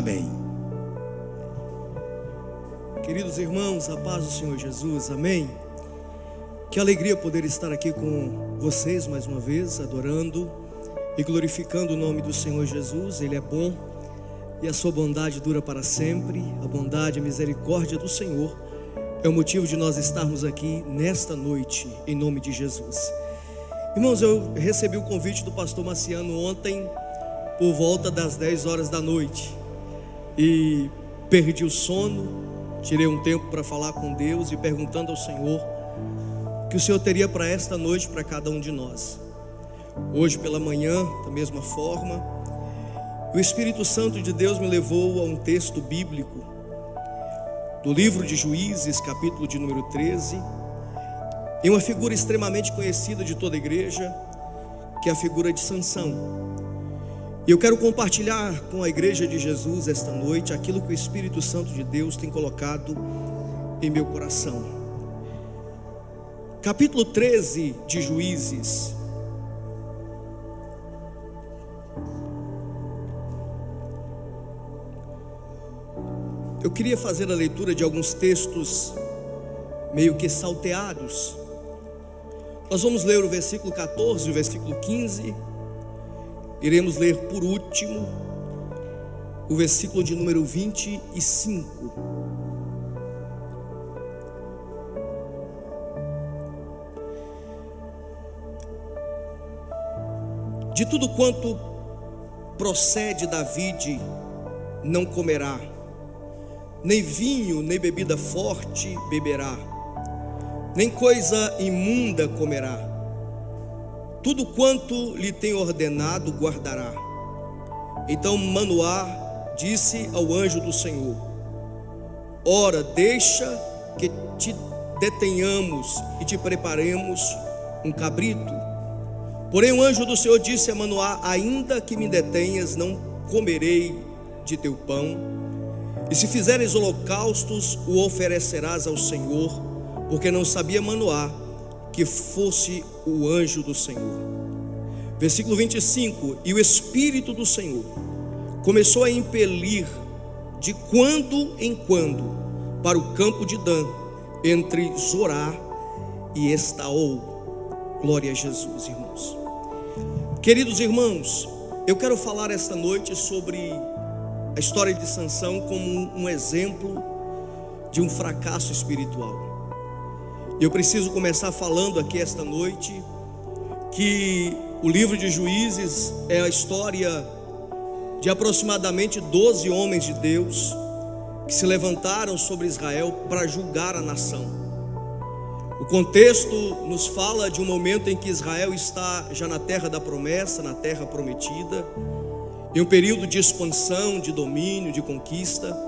Amém. Queridos irmãos, a paz do Senhor Jesus, amém. Que alegria poder estar aqui com vocês mais uma vez, adorando e glorificando o nome do Senhor Jesus. Ele é bom e a sua bondade dura para sempre. A bondade e a misericórdia do Senhor é o motivo de nós estarmos aqui nesta noite, em nome de Jesus. Irmãos, eu recebi o convite do pastor Marciano ontem por volta das 10 horas da noite e perdi o sono. Tirei um tempo para falar com Deus e perguntando ao Senhor o que o Senhor teria para esta noite para cada um de nós. Hoje pela manhã, da mesma forma, o Espírito Santo de Deus me levou a um texto bíblico do livro de Juízes, capítulo de número 13, e uma figura extremamente conhecida de toda a igreja, que é a figura de Sansão. E eu quero compartilhar com a igreja de Jesus esta noite aquilo que o Espírito Santo de Deus tem colocado em meu coração. Capítulo 13 de Juízes. Eu queria fazer a leitura de alguns textos meio que salteados. Nós vamos ler o versículo 14 e o versículo 15. Iremos ler por último o versículo de número 25. De tudo quanto procede da vide não comerá, nem vinho, nem bebida forte beberá, nem coisa imunda comerá. Tudo quanto lhe tem ordenado guardará. Então Manoá disse ao anjo do Senhor: ora, deixa que te detenhamos e te preparemos um cabrito. Porém o anjo do Senhor disse a Manoá: ainda que me detenhas, não comerei de teu pão, e se fizeres holocaustos, o oferecerás ao Senhor, porque não sabia Manoá que fosse o anjo do Senhor. Versículo 25: e o Espírito do Senhor começou a impelir de quando em quando para o campo de Dan, entre Zorá e Estaol. Glória a Jesus, irmãos. Queridos irmãos, eu quero falar esta noite sobre a história de Sansão como um exemplo de um fracasso espiritual. Eu preciso começar falando aqui esta noite que o livro de Juízes é a história de aproximadamente 12 homens de Deus que se levantaram sobre Israel para julgar a nação. O contexto nos fala de um momento em que Israel está já na terra da promessa, na terra prometida, em um período de expansão, de domínio, de conquista.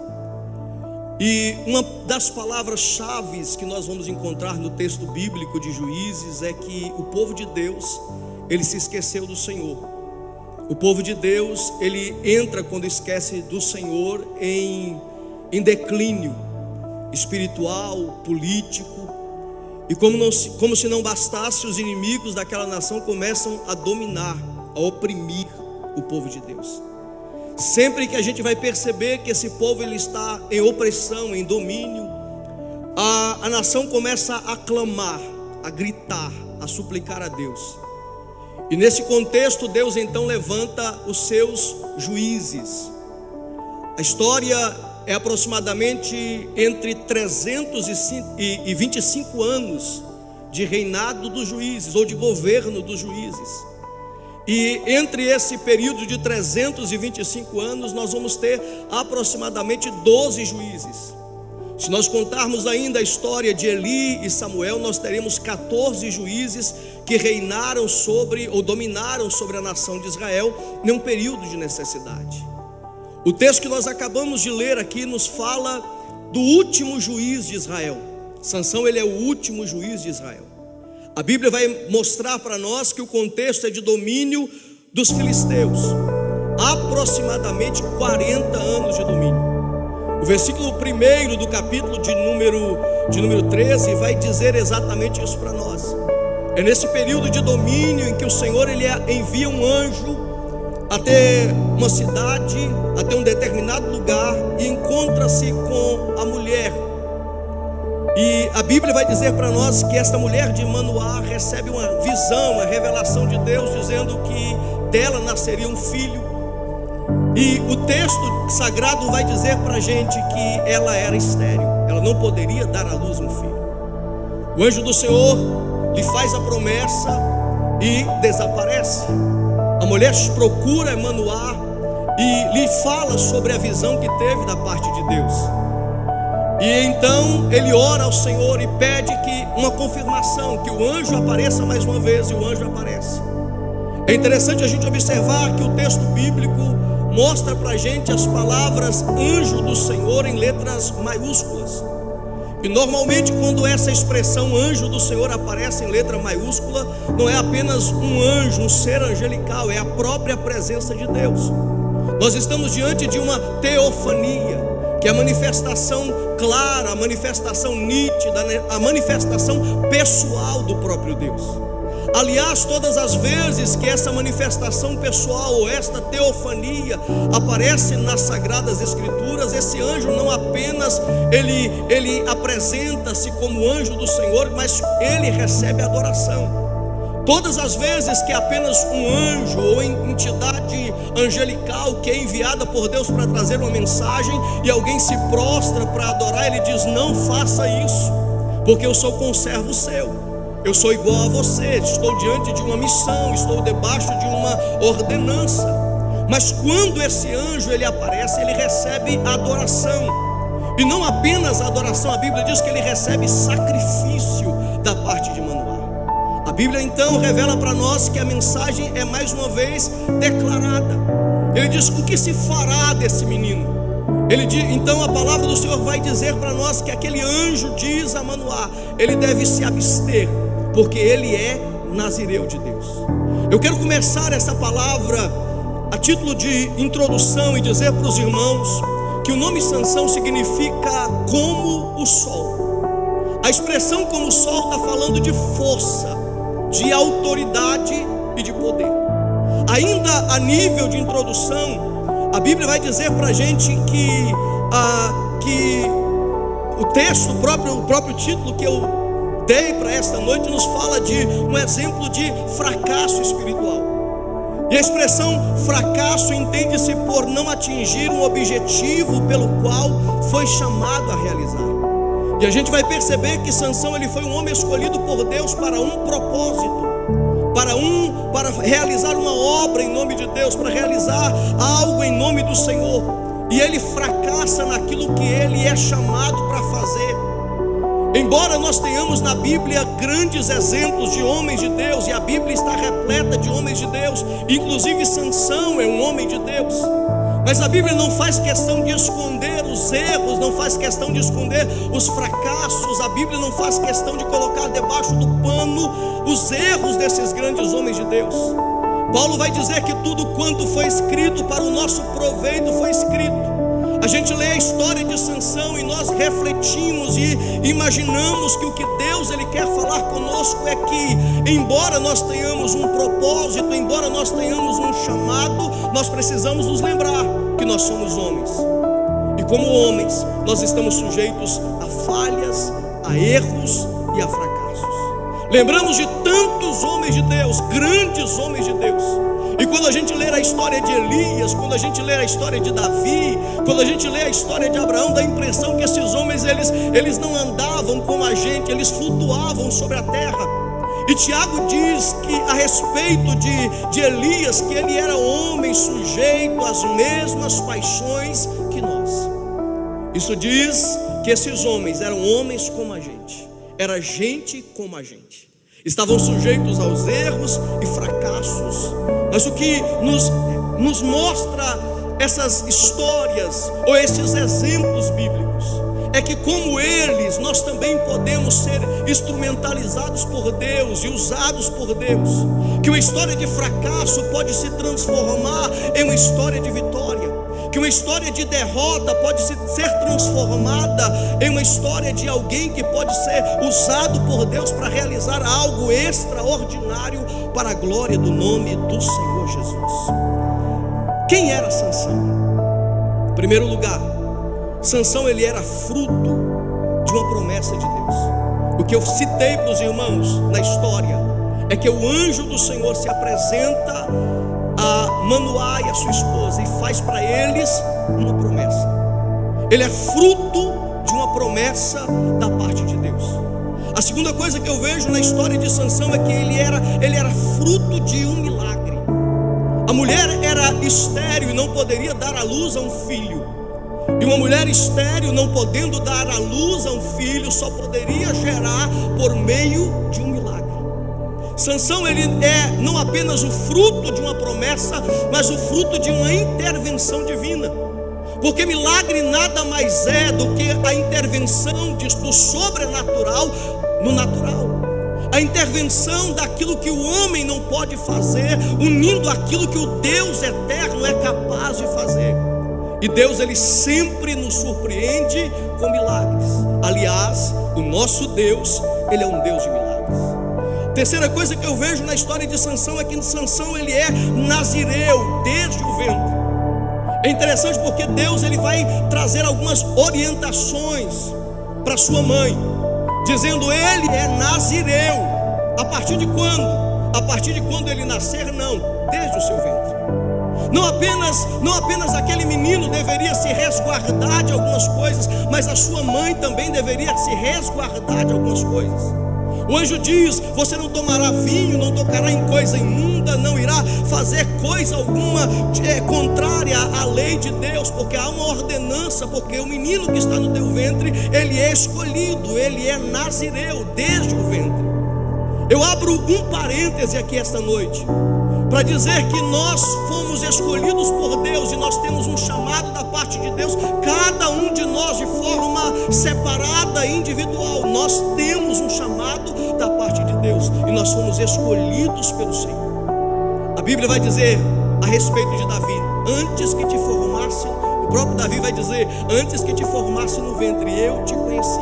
E uma das palavras-chave que nós vamos encontrar no texto bíblico de Juízes é que o povo de Deus, ele se esqueceu do Senhor. O povo de Deus, ele entra quando esquece do Senhor em declínio espiritual, político. E como se não bastasse, os inimigos daquela nação começam a dominar, a oprimir o povo de Deus. Sempre que a gente vai perceber que esse povo ele está em opressão, em domínio, a nação começa a clamar, a gritar, a suplicar a Deus. E nesse contexto Deus então levanta os seus juízes. A história é aproximadamente entre 325 anos de reinado dos juízes, ou de governo dos juízes. E entre esse período de 325 anos, nós vamos ter aproximadamente 12 juízes. Se nós contarmos ainda a história de Eli e Samuel, nós teremos 14 juízes que reinaram sobre, ou dominaram sobre a nação de Israel, num período de necessidade. O texto que nós acabamos de ler aqui nos fala do último juiz de Israel. Sansão, ele é o último juiz de Israel. A Bíblia vai mostrar para nós que o contexto é de domínio dos filisteus, aproximadamente 40 anos de domínio. O versículo 1 do capítulo de número 13 vai dizer exatamente isso para nós. É nesse período de domínio em que o Senhor ele envia um anjo até uma cidade, até um determinado lugar, e encontra-se com a mulher. E a Bíblia vai dizer para nós que esta mulher de Manoá recebe uma visão, uma revelação de Deus, dizendo que dela nasceria um filho. E o texto sagrado vai dizer para a gente que ela era estéril, ela não poderia dar à luz um filho. O anjo do Senhor lhe faz a promessa e desaparece. A mulher procura Manoá e lhe fala sobre a visão que teve da parte de Deus. E então ele ora ao Senhor e pede que uma confirmação, que o anjo apareça mais uma vez, e o anjo aparece. É interessante a gente observar que o texto bíblico mostra para a gente as palavras anjo do Senhor em letras maiúsculas. E normalmente quando essa expressão anjo do Senhor aparece em letra maiúscula, não é apenas um anjo, um ser angelical, é a própria presença de Deus. Nós estamos diante de uma teofania, que é a manifestação clara, a manifestação nítida, a manifestação pessoal do próprio Deus. Aliás, todas as vezes que essa manifestação pessoal ou esta teofania aparece nas Sagradas Escrituras, esse anjo não apenas ele apresenta-se como anjo do Senhor, mas ele recebe adoração. Todas as vezes que apenas um anjo ou entidade angelical que é enviada por Deus para trazer uma mensagem e alguém se prostra para adorar, ele diz: não faça isso, porque eu sou conservo seu, eu sou igual a você, estou diante de uma missão, estou debaixo de uma ordenança. Mas quando esse anjo ele aparece, ele recebe adoração, e não apenas adoração, a Bíblia diz que ele recebe sacrifício da parte de Manoá. A Bíblia então revela para nós que a mensagem é mais uma vez declarada. Ele diz: o que se fará desse menino? Então a palavra do Senhor vai dizer para nós que aquele anjo diz a Manoá: ele deve se abster, porque ele é nazireu de Deus. Eu quero começar essa palavra a título de introdução e dizer para os irmãos que o nome Sansão significa como o sol. A expressão como o sol está falando de força, de autoridade e de poder. Ainda a nível de introdução, a Bíblia vai dizer para a gente que o texto, o próprio título que eu dei para esta noite, nos fala de um exemplo de fracasso espiritual. E a expressão fracasso entende-se por não atingir um objetivo pelo qual foi chamado a realizar. E a gente vai perceber que Sansão ele foi um homem escolhido por Deus para um propósito, para realizar uma obra em nome de Deus, para realizar algo em nome do Senhor. E ele fracassa naquilo que ele é chamado para fazer. Embora nós tenhamos na Bíblia grandes exemplos de homens de Deus, e a Bíblia está repleta de homens de Deus, inclusive Sansão é um homem de Deus, mas a Bíblia não faz questão de esconder os erros, não faz questão de esconder os fracassos. A Bíblia não faz questão de colocar debaixo do pano os erros desses grandes homens de Deus. Paulo vai dizer que tudo quanto foi escrito para o nosso proveito foi escrito. A gente lê a história de Sansão e nós refletimos e imaginamos que o que Deus ele quer falar conosco é que, embora nós tenhamos um propósito, embora nós tenhamos um chamado, nós precisamos nos lembrar que nós somos homens. E como homens, nós estamos sujeitos a falhas, a erros e a fracassos. Lembramos de tantos homens de Deus, grandes homens de Deus. E quando a gente lê a história de Elias, quando a gente lê a história de Davi, quando a gente lê a história de Abraão, dá a impressão que esses homens eles não andavam como a gente, eles flutuavam sobre a terra. E Tiago diz que a respeito de Elias, que ele era homem sujeito às mesmas paixões que nós. Isso diz que esses homens eram homens como a gente, era gente como a gente. Estavam sujeitos aos erros e fracassos. Mas o que nos mostra essas histórias ou esses exemplos bíblicos é que, como eles, nós também podemos ser instrumentalizados por Deus e usados por Deus. Que uma história de fracasso pode se transformar em uma história de vitória. Que uma história de derrota pode ser transformada em uma história de alguém que pode ser usado por Deus para realizar algo extraordinário para a glória do nome do Senhor Jesus. Quem era Sansão? Em primeiro lugar, Sansão ele era fruto de uma promessa de Deus. O que eu citei para os irmãos na história é que o anjo do Senhor se apresenta a Manoá e a sua esposa e faz para eles uma promessa. Ele é fruto de uma promessa da parte de Deus. A segunda coisa que eu vejo na história de Sansão é que ele era fruto de um milagre. A mulher era estéril e não poderia dar à luz a um filho. E uma mulher estéril, não podendo dar à luz a um filho, só poderia gerar por meio de um milagre. Sansão ele é não apenas o fruto de uma promessa, mas o fruto de uma intervenção divina. Porque milagre nada mais é do que a intervenção do sobrenatural no natural. A intervenção daquilo que o homem não pode fazer, unindo aquilo que o Deus eterno é capaz de fazer. E Deus ele sempre nos surpreende com milagres. Aliás, o nosso Deus, ele é um Deus de milagres. Terceira coisa que eu vejo na história de Sansão é que Sansão ele é nazireu desde o ventre. É interessante porque Deus ele vai trazer algumas orientações para sua mãe, dizendo ele é nazireu. A partir de quando? A partir de quando ele nascer? Não, desde o seu ventre. Não apenas aquele menino deveria se resguardar de algumas coisas, mas a sua mãe também deveria se resguardar de algumas coisas. O anjo diz: você não tomará vinho, não tocará em coisa imunda, não irá fazer coisa alguma contrária à lei de Deus, porque há uma ordenança, porque o menino que está no teu ventre, ele é escolhido, ele é nazireu desde o ventre. Eu abro um parêntese aqui esta noite para dizer que nós fomos escolhidos por Deus e nós temos um chamado da parte de Deus. Cada um de nós de forma separada e individual, nós temos um chamado da parte de Deus e nós fomos escolhidos pelo Senhor. A Bíblia vai dizer a respeito de Davi: antes que te formasse, o próprio Davi vai dizer: antes que te formasse no ventre, eu te conheci.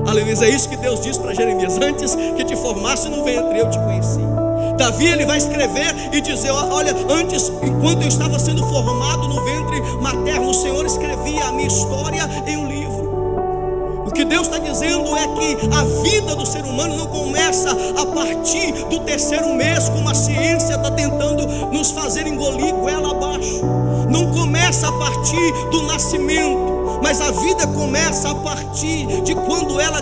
Aleluia, é isso que Deus diz para Jeremias: antes que te formasse no ventre, eu te conheci. Davi ele vai escrever e dizer: olha, antes, enquanto eu estava sendo formado no ventre materno, o Senhor escrevia a minha história em um livro. O que Deus está dizendo é que a vida do ser humano não começa a partir do terceiro mês, como a ciência está tentando nos fazer engolir goela abaixo. Não começa a partir do nascimento, mas a vida começa a partir de quando ela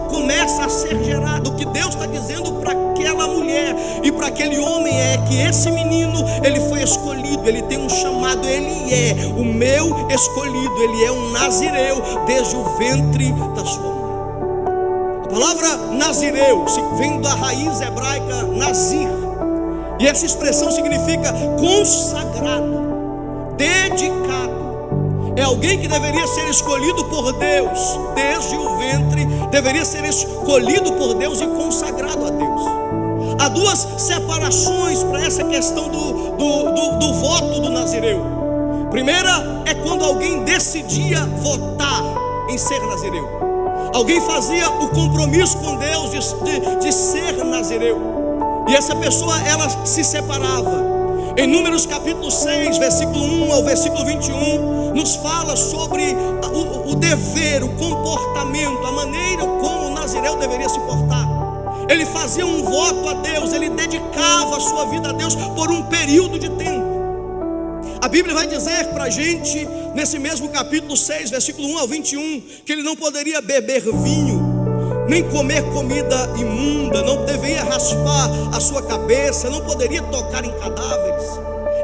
começa a ser gerada. O que Deus está dizendo para aquela mulher e para aquele homem é que esse menino, ele foi escolhido, ele tem um chamado, ele é o meu escolhido, ele é um nazireu desde o ventre da sua mãe. A palavra nazireu vem da raiz hebraica nazir, e essa expressão significa consagrado, dedicado. É alguém que deveria ser escolhido por Deus desde o ventre, deveria ser escolhido por Deus e consagrado a Deus. Há duas separações para essa questão do voto do nazireu. Primeira é quando alguém decidia votar em ser nazireu. Alguém fazia o compromisso com Deus de ser nazireu, e essa pessoa ela se separava. Em Números capítulo 6, versículo 1 ao versículo 21, nos fala sobre o dever, o comportamento, a maneira como o nazireu deveria se portar. Ele fazia um voto a Deus, ele dedicava a sua vida a Deus por um período de tempo. A Bíblia vai dizer para a gente, nesse mesmo capítulo 6, versículo 1 ao 21, que ele não poderia beber vinho, nem comer comida imunda, não deveria raspar a sua cabeça, não poderia tocar em cadáveres.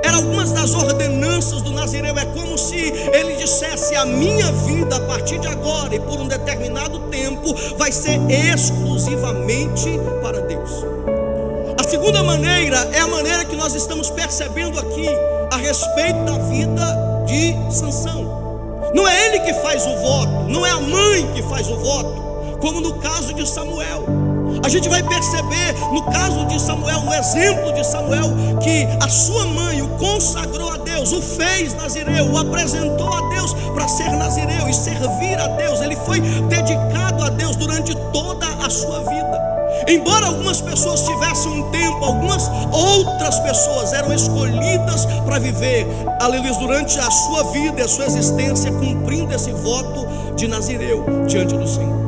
Eram algumas das ordenanças do nazireu. É como se ele dissesse: a minha vida a partir de agora e por um determinado tempo vai ser exclusivamente para Deus. A segunda maneira é a maneira que nós estamos percebendo aqui a respeito da vida de Sansão. Não é ele que faz o voto, não é a mãe que faz o voto, como no caso de Samuel. A gente vai perceber no caso de Samuel, no exemplo de Samuel, que a sua mãe o consagrou a Deus, o fez nazireu, o apresentou a Deus para ser nazireu e servir a Deus. Ele foi dedicado a Deus durante toda a sua vida. Embora algumas pessoas tivessem um tempo, algumas outras pessoas eram escolhidas para viver, aleluia, durante a sua vida e a sua existência, cumprindo esse voto de Nazireu diante do Senhor.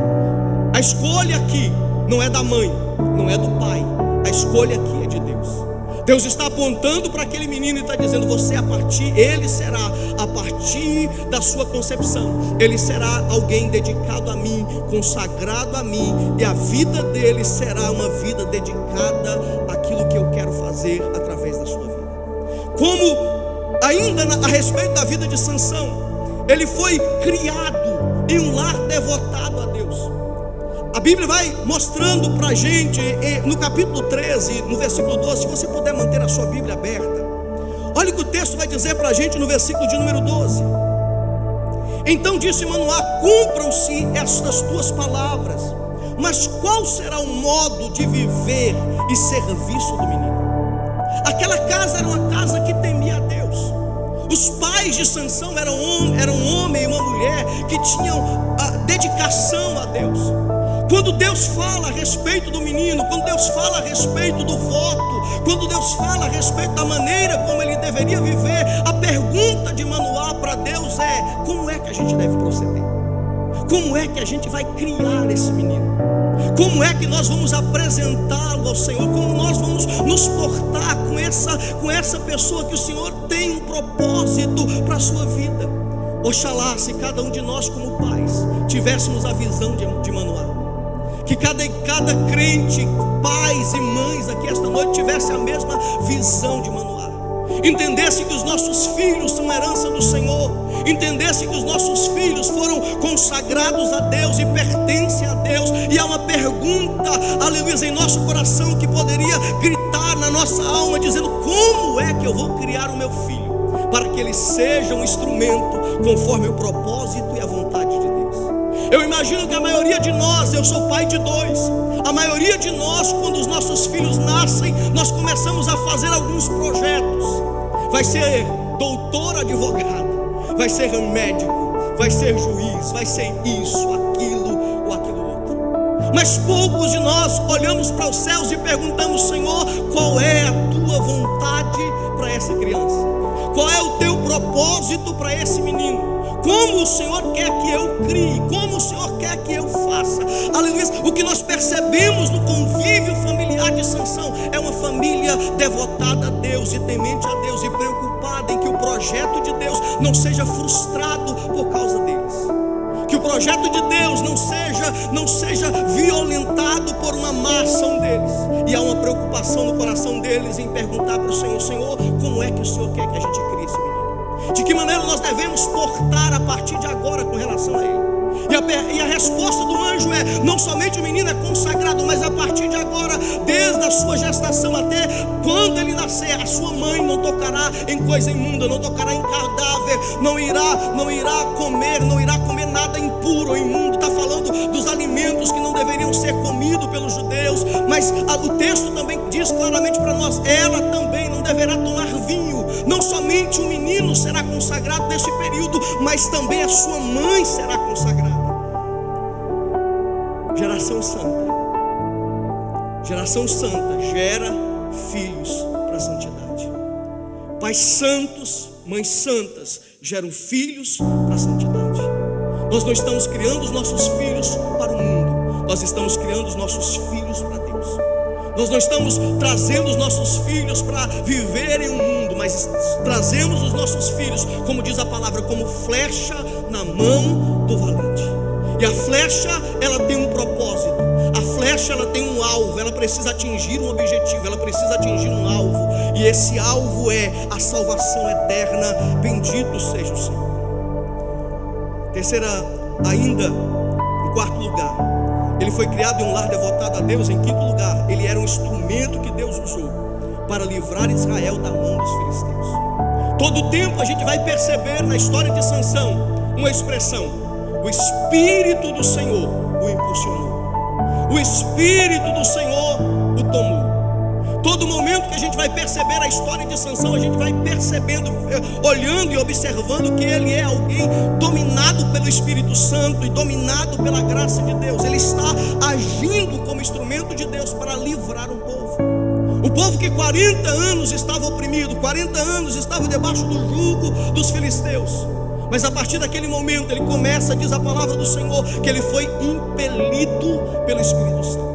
A escolha aqui não é da mãe, não é do pai, a escolha aqui é de Deus. Deus está apontando para aquele menino e está dizendo: ele será a partir da sua concepção, ele será alguém dedicado a mim, consagrado a mim, e a vida dele será uma vida dedicada àquilo que eu quero fazer através da sua vida. Como ainda a respeito da vida de Sansão, ele foi criado em um lar devotado a Deus. A Bíblia vai mostrando para a gente, no capítulo 13, no versículo 12, se você puder manter a sua Bíblia aberta, olha o que o texto vai dizer para a gente no versículo de número 12. Então disse Manoá: cumpram-se estas tuas palavras, mas qual será o modo de viver e serviço do menino? Aquela casa era uma casa que temia a Deus. Os pais de Sansão eram um homem e uma mulher que tinham a dedicação a Deus. Quando Deus fala a respeito do menino, quando Deus fala a respeito do voto, quando Deus fala a respeito da maneira como ele deveria viver, a pergunta de Manoá para Deus é: como é que a gente deve proceder? Como é que a gente vai criar esse menino? Como é que nós vamos apresentá-lo ao Senhor? Como nós vamos nos portar com essa pessoa que o Senhor tem um propósito para a sua vida? Oxalá se cada um de nós como pais tivéssemos a visão de Manoá. Que cada crente, pais e mães aqui esta noite tivesse a mesma visão de Manoá. Entendesse que os nossos filhos são herança do Senhor. Entendesse que os nossos filhos foram consagrados a Deus e pertencem a Deus. E há uma pergunta, aleluia, em nosso coração que poderia gritar na nossa alma, dizendo: como é que eu vou criar o meu filho para que ele seja um instrumento conforme o propósito e a vontade de Deus? Eu imagino que a maioria de nós, eu sou pai de 2, a maioria de nós, quando os nossos filhos nascem, nós começamos a fazer alguns projetos. Vai ser doutor, advogado, vai ser médico, vai ser juiz, vai ser isso, aquilo ou aquilo outro. Mas poucos de nós olhamos para os céus e perguntamos: Senhor, qual é a tua vontade para essa criança? Qual é o teu propósito para esse menino? Como o Senhor quer que eu crie? Como o Senhor quer que eu faça? Aleluia. O que nós percebemos no convívio familiar de Sansão é uma família devotada a Deus e temente a Deus e preocupada em que o projeto de Deus não seja frustrado por causa deles. Que o projeto de Deus não seja violentado por uma má ação deles. E há uma preocupação no coração deles em perguntar para o Senhor: Senhor, como é que o Senhor quer que a gente crie esse menino? De que maneira nós devemos portar a partir de agora com relação a ele? E a resposta do anjo é: não somente o menino é consagrado, mas a partir de agora, desde a sua gestação até quando ele nascer, a sua mãe não tocará em coisa imunda, não tocará em cadáver, não irá comer nada impuro ou imundo. Está falando dos alimentos que não deveriam ser comidos pelos judeus, mas o texto também diz claramente para nós: ela também não deverá tomar vinho. Não somente o menino será consagrado nesse período, mas também a sua mãe será consagrada. Geração santa gera filhos para a santidade. Pais santos, mães santas geram filhos para a santidade. Nós não estamos criando os nossos filhos para o mundo, nós estamos criando os nossos filhos para Deus. Nós não estamos trazendo os nossos filhos para viverem o mundo, mas trazemos os nossos filhos, como diz a palavra, como flecha na mão do valente. E a flecha, ela tem um propósito. A flecha, ela tem um alvo. Ela precisa atingir um objetivo, ela precisa atingir um alvo. E esse alvo é a salvação eterna. Bendito seja o Senhor. Terceira, ainda, em quarto lugar, ele foi criado em um lar devotado a Deus. Em quinto lugar, ele era um instrumento que Deus usou para livrar Israel da mão dos filisteus. Todo tempo a gente vai perceber na história de Sansão uma expressão: o Espírito do Senhor o impulsionou, o Espírito do Senhor o tomou. Todo momento que a gente vai perceber a história de Sansão, a gente vai percebendo, olhando e observando que ele é alguém dominado pelo Espírito Santo e dominado pela graça de Deus, ele está agindo como instrumento de Deus para livrar um povo. O povo que 40 anos estava oprimido, 40 anos estava debaixo do jugo dos filisteus. Mas a partir daquele momento ele começa, diz a palavra do Senhor, que ele foi impelido pelo Espírito Santo.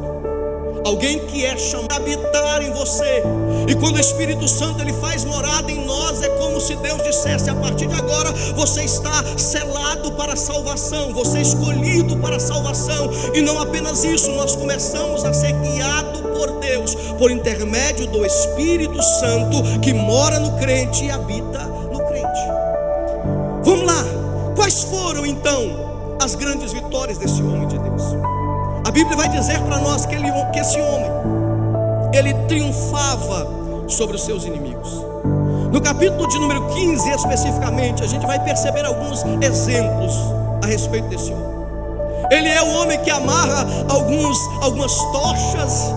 Alguém que é chamado a habitar em você. E quando o Espírito Santo ele faz morada em nós, é como se Deus dissesse: a partir de agora você está selado para a salvação, você é escolhido para a salvação. E não apenas isso, nós começamos a ser guiados por Deus, por intermédio do Espírito Santo que mora no crente e habita no crente. Vamos lá, quais foram então as grandes vitórias desse homem de Deus? A Bíblia vai dizer para nós que esse homem, ele triunfava sobre os seus inimigos. No capítulo de número 15 especificamente, a gente vai perceber alguns exemplos a respeito desse homem. Ele é o homem que amarra algumas tochas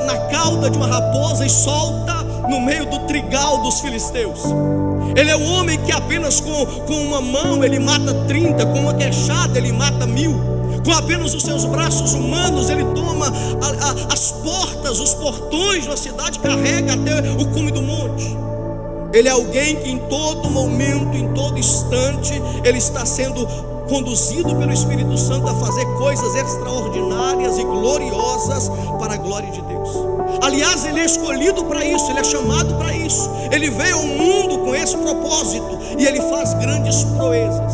na cauda de uma raposa e solta no meio do trigal dos filisteus. Ele é o homem que apenas com uma mão ele mata 30, com uma queixada ele mata 1000. Com apenas os seus braços humanos ele toma as portas, os portões da cidade, carrega até o cume do monte. Ele é alguém que em todo momento, em todo instante, ele está sendo conduzido pelo Espírito Santo a fazer coisas extraordinárias e gloriosas para a glória de Deus. Aliás, ele é escolhido para isso, ele é chamado para isso. Ele veio ao mundo com esse propósito e ele faz grandes proezas.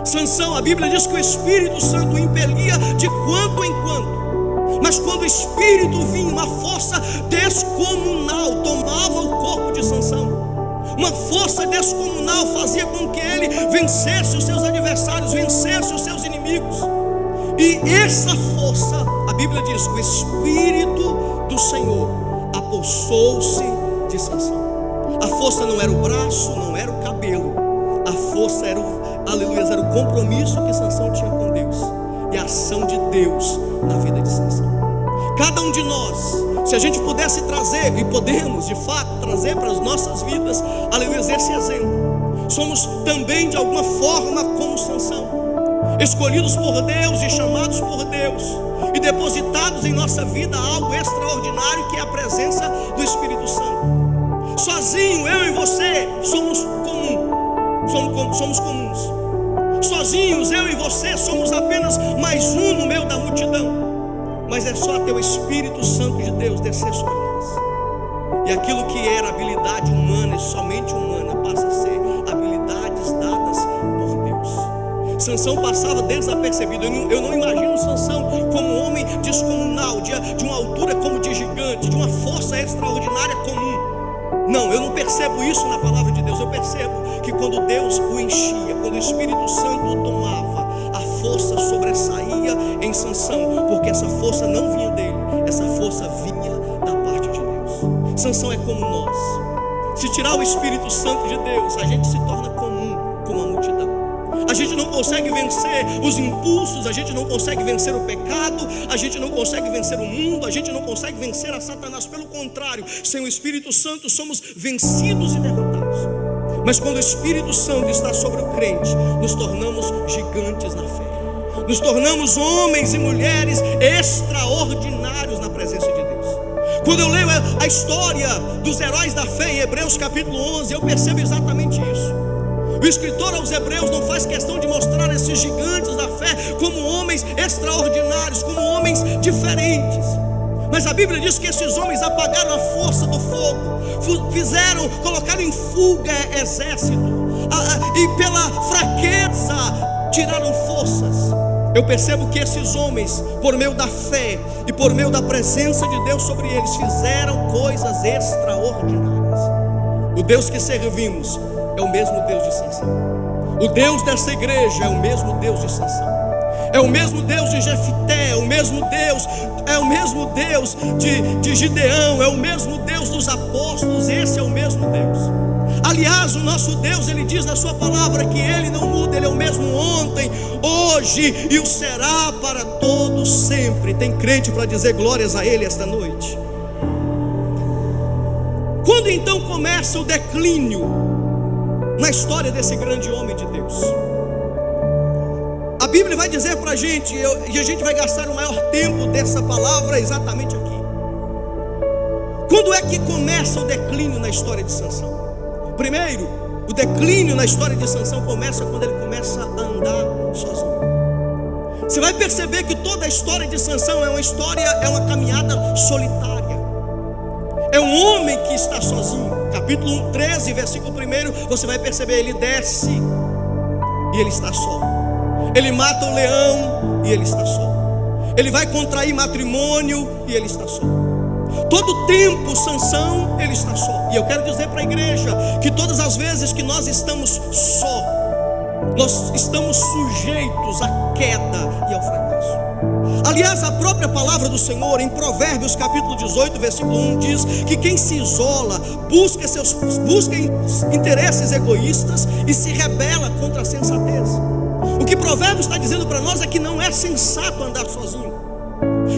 Sansão, a Bíblia diz que o Espírito Santo o impelia de quando em quando, mas quando o Espírito vinha, uma força descomunal tomava o corpo de Sansão. Uma força descomunal fazia com que ele vencesse os seus adversários, vencesse os seus inimigos. E essa força, a Bíblia diz que o Espírito do Senhor apossou-se de Sansão. A força não era o braço, não era o cabelo. A força era era o compromisso que Sansão tinha com Deus e a ação de Deus na vida de Sansão. Cada um de nós, se a gente pudesse trazer, e podemos de fato trazer para as nossas vidas, aleluia, esse exemplo, somos também de alguma forma como Sansão, escolhidos por Deus e chamados por Deus e depositados em nossa vida algo extraordinário, que é a presença do Espírito Santo. Sozinho, eu e você somos comuns. Sozinhos, eu e você somos apenas mais um no meio da multidão. Mas é só ter o Espírito Santo de Deus descer sobre nós, e aquilo que era habilidade humana, e somente humana, passa a ser habilidades dadas por Deus. Sansão passava desapercebido. Eu não imagino Sansão como um homem descomunal, de uma altura como de gigante, de uma força extraordinária comum. Não, eu não percebo isso na palavra de Deus. Eu percebo que quando Deus o enchia, quando o Espírito Santo o tomava, a força sobressaía em Sansão, porque essa força não vinha dele, essa força vinha da parte de Deus. Sansão é como nós. Se tirar o Espírito Santo de Deus, a gente se torna comum, como a multidão. A gente não consegue vencer os impulsos, a gente não consegue vencer o pecado, a gente não consegue vencer o mundo, a gente não consegue vencer a Satanás. Pelo contrário, sem o Espírito Santo somos vencidos e derrotados. Mas quando o Espírito Santo está sobre o crente, nos tornamos gigantes na fé, nos tornamos homens e mulheres extraordinários na presença de Deus. Quando eu leio a história dos heróis da fé em Hebreus capítulo 11, eu percebo exatamente isso. O escritor aos Hebreus não faz questão de mostrar esses gigantes da fé como homens extraordinários, como homens diferentes. Mas a Bíblia diz que esses homens apagaram a força do fogo, colocaram em fuga exército, e pela fraqueza tiraram forças. Eu percebo que esses homens, por meio da fé e por meio da presença de Deus sobre eles, fizeram coisas extraordinárias. O Deus que servimos é o mesmo Deus de Sansão. O Deus dessa igreja é o mesmo Deus de Sansão. É o mesmo Deus de Jefité, é o mesmo Deus de Gideão, é o mesmo Deus dos apóstolos. Esse é o mesmo Deus. Aliás, o nosso Deus, ele diz na sua palavra que ele não muda, ele é o mesmo ontem, hoje e o será para todos sempre. Tem crente para dizer glórias a ele esta noite? Quando então começa o declínio na história desse grande homem de Deus? Bíblia vai dizer para a gente, e a gente vai gastar o maior tempo dessa palavra exatamente aqui. Quando é que começa o declínio na história de Sansão? Primeiro, o declínio na história de Sansão começa quando ele começa a andar sozinho. Você vai perceber que toda a história de Sansão é uma caminhada solitária. É um homem que está sozinho. Capítulo 13, versículo 1, você vai perceber, ele desce e ele está só. Ele mata o leão e ele está só. Ele vai contrair matrimônio e ele está só. Todo tempo, Sansão, ele está só. E eu quero dizer para a igreja que todas as vezes que nós estamos só, nós estamos sujeitos à queda e ao fracasso. Aliás, a própria palavra do Senhor em Provérbios capítulo 18, versículo 1 diz que quem se isola busca interesses egoístas e se rebela contra a sensatez. O que Provérbios está dizendo para nós é que não é sensato andar sozinho.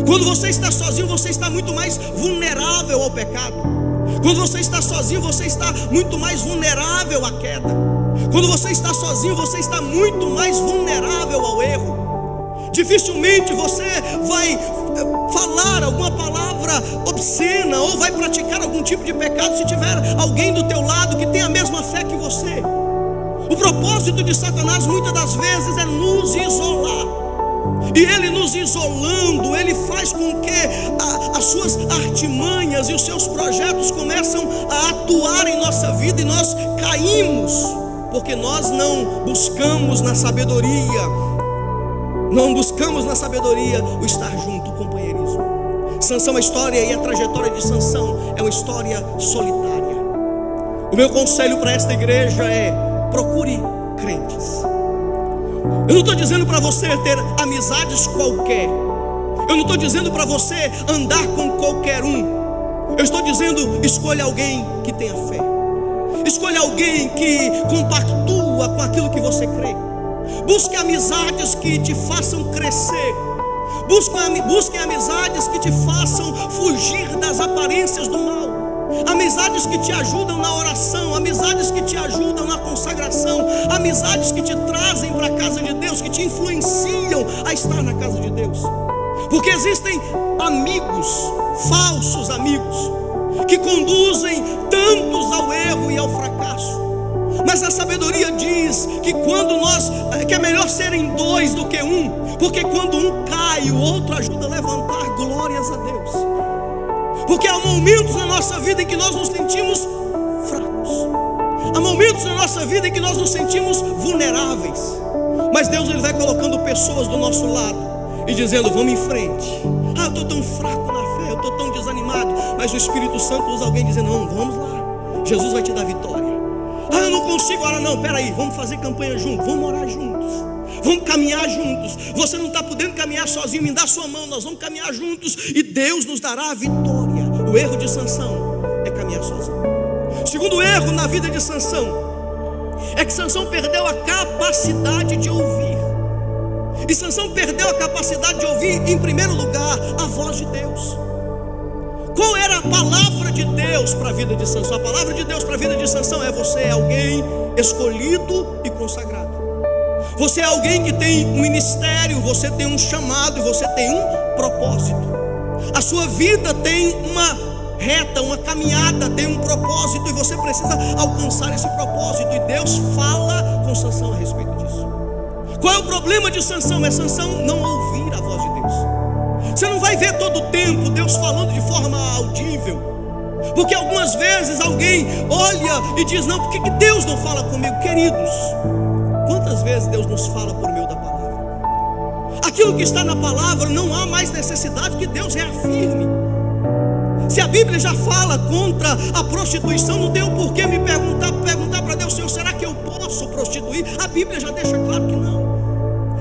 Quando você está sozinho, você está muito mais vulnerável ao pecado. Quando você está sozinho, você está muito mais vulnerável à queda. Quando você está sozinho, você está muito mais vulnerável ao erro. Dificilmente você vai falar alguma palavra obscena ou vai praticar algum tipo de pecado se tiver alguém do teu lado que tem a mesma fé que você. O propósito de Satanás muitas das vezes é nos isolar. E ele nos isolando, ele faz com que as suas artimanhas e os seus projetos começam a atuar em nossa vida e nós caímos, porque nós não buscamos na sabedoria o estar junto, o companheirismo. Sansão, a história e a trajetória de Sansão é uma história solitária. O meu conselho para esta igreja é: procure crentes. Eu não estou dizendo para você ter amizades qualquer. Eu não estou dizendo para você andar com qualquer um. Eu estou dizendo: escolha alguém que tenha fé. Escolha alguém que compactua com aquilo que você crê. Busque amizades que te façam crescer. Busque amizades que te façam fugir das aparências do mal. Amizades que te ajudam na oração, amizades que te ajudam na consagração, amizades que te trazem para a casa de Deus, que te influenciam a estar na casa de Deus. Porque existem amigos, falsos amigos, que conduzem tantos ao erro e ao fracasso. Mas a sabedoria diz que é melhor serem dois do que um, porque quando um cai, o outro ajuda a levantar. Glórias a Deus. Porque há momentos na nossa vida em que nós nos sentimos fracos. Há momentos na nossa vida em que nós nos sentimos vulneráveis. Mas Deus, ele vai colocando pessoas do nosso lado e dizendo: vamos em frente. Eu estou tão fraco na fé, eu estou tão desanimado. Mas o Espírito Santo usa alguém dizendo: não, vamos lá, Jesus vai te dar vitória. Eu não consigo orar não, peraí, vamos fazer campanha juntos, vamos orar juntos, vamos caminhar juntos. Você não está podendo caminhar sozinho, me dá sua mão, nós vamos caminhar juntos e Deus nos dará a vitória. O erro de Sansão é caminhar sozinho. O segundo erro na vida de Sansão é que Sansão perdeu a capacidade de ouvir. E Sansão perdeu a capacidade de ouvir, em primeiro lugar, a voz de Deus. Qual era a palavra de Deus para a vida de Sansão? A palavra de Deus para a vida de Sansão é: você é alguém escolhido e consagrado. Você é alguém que tem um ministério, você tem um chamado e você tem um propósito. A sua vida tem uma reta, uma caminhada, tem um propósito e você precisa alcançar esse propósito. E Deus fala com Sansão a respeito disso. Qual é o problema de Sansão? É Sansão não ouvir a voz de Deus. Você não vai ver todo o tempo Deus falando de forma audível, porque algumas vezes alguém olha e diz: não, por que Deus não fala comigo? Queridos, quantas vezes Deus nos fala por meio da palavra? Aquilo que está na palavra, não há mais necessidade que Deus reafirme. Se a Bíblia já fala contra a prostituição, não tem o porquê me perguntar para Deus: Senhor, será que eu posso prostituir? A Bíblia já deixa claro que não.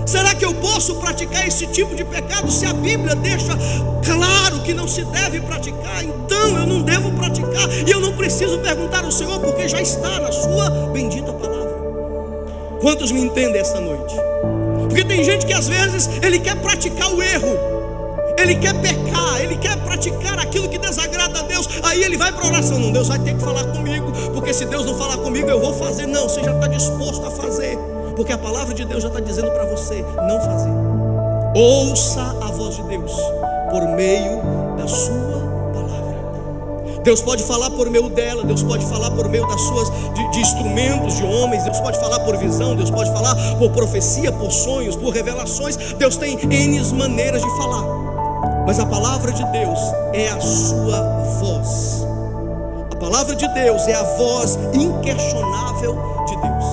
Será que eu posso praticar esse tipo de pecado? Se a Bíblia deixa claro que não se deve praticar, então eu não devo praticar. E eu não preciso perguntar ao Senhor, porque já está na sua bendita palavra. Quantos me entendem esta noite? Porque tem gente que às vezes ele quer praticar o erro, ele quer pecar, ele quer praticar aquilo que desagrada a Deus. Aí ele vai para a oração: não, Deus vai ter que falar comigo, porque se Deus não falar comigo eu vou fazer. Não, você já está disposto a fazer. porque a palavra de Deus já está dizendo para você não fazer. Ouça a voz de Deus por meio da sua palavra. Deus pode falar por meio dela, Deus pode falar por meio das suas de instrumentos de homens, Deus pode falar por visão, Deus pode falar por profecia, por sonhos, por revelações. Deus tem N maneiras de falar, mas a palavra de Deus é a sua voz. A palavra de Deus é a voz inquestionável de Deus.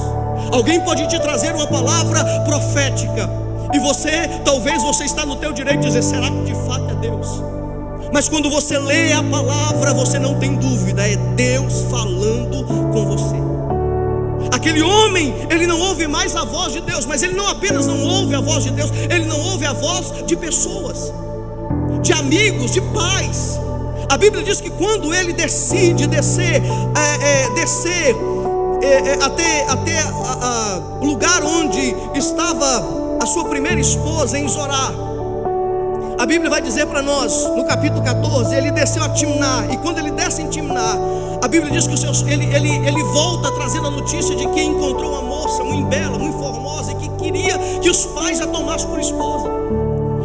Alguém pode te trazer uma palavra profética e talvez você está no teu direito de dizer: será que de fato é Deus? Mas quando você lê a palavra, você não tem dúvida, é Deus falando com você. Aquele homem, ele não ouve mais a voz de Deus, mas ele não apenas não ouve a voz de Deus, ele não ouve a voz de pessoas, de amigos, de pais. A Bíblia diz que quando ele decide descer até o lugar onde estava a sua primeira esposa, em Zorá, a Bíblia vai dizer para nós, no capítulo 14, ele desceu a Timná. E quando ele desce em Timná, a Bíblia diz que ele volta trazendo a notícia de que encontrou uma moça muito bela, muito formosa, e que queria que os pais a tomassem por esposa.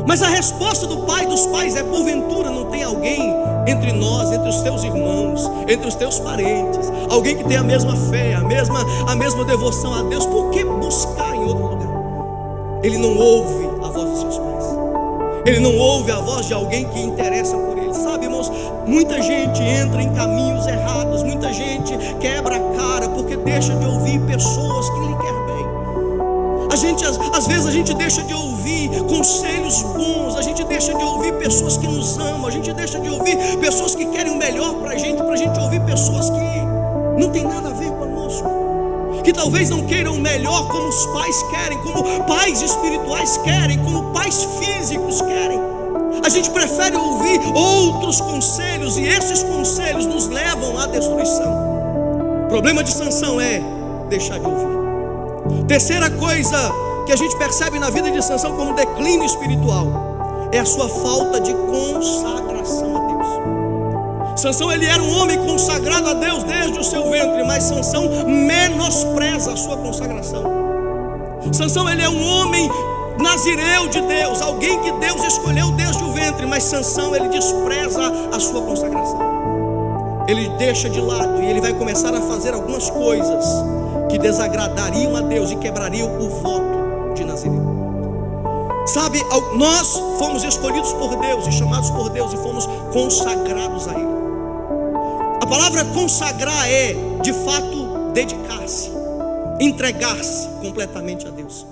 Mas a resposta do pai dos pais é: porventura não tem alguém entre nós, entre os teus irmãos, entre os teus parentes, alguém que tem a mesma fé, a mesma devoção a Deus? Por que buscar em outro lugar? Ele não ouve a voz dos seus pais, ele não ouve a voz de alguém que interessa por ele. Sabe, irmãos, muita gente entra em caminhos errados, muita gente quebra a cara porque deixa de ouvir pessoas que lhe querem bem. Às vezes a gente deixa de ouvir conselhos bons, a gente deixa de ouvir pessoas que nos amam, a gente deixa de ouvir pessoas que querem o melhor para a gente ouvir pessoas que não tem nada a ver conosco, que talvez não queiram o melhor como os pais querem, como pais espirituais querem, como pais físicos querem. A gente prefere ouvir outros conselhos, e esses conselhos nos levam à destruição. O problema de Sansão é deixar de ouvir. Terceira coisa que a gente percebe na vida de Sansão como declínio espiritual é a sua falta de consagração a Deus. Sansão, ele era um homem consagrado a Deus desde o seu ventre, mas Sansão menospreza a sua consagração. Sansão, ele é um homem nazireu de Deus, alguém que Deus escolheu desde o ventre, mas Sansão, ele despreza a sua consagração. Ele deixa de lado e ele vai começar a fazer algumas coisas que desagradariam a Deus e quebrariam o voto de Nazireu. Sabe, nós fomos escolhidos por Deus e chamados por Deus e fomos consagrados a Ele. A palavra consagrar é, de fato, dedicar-se, entregar-se completamente a Deus.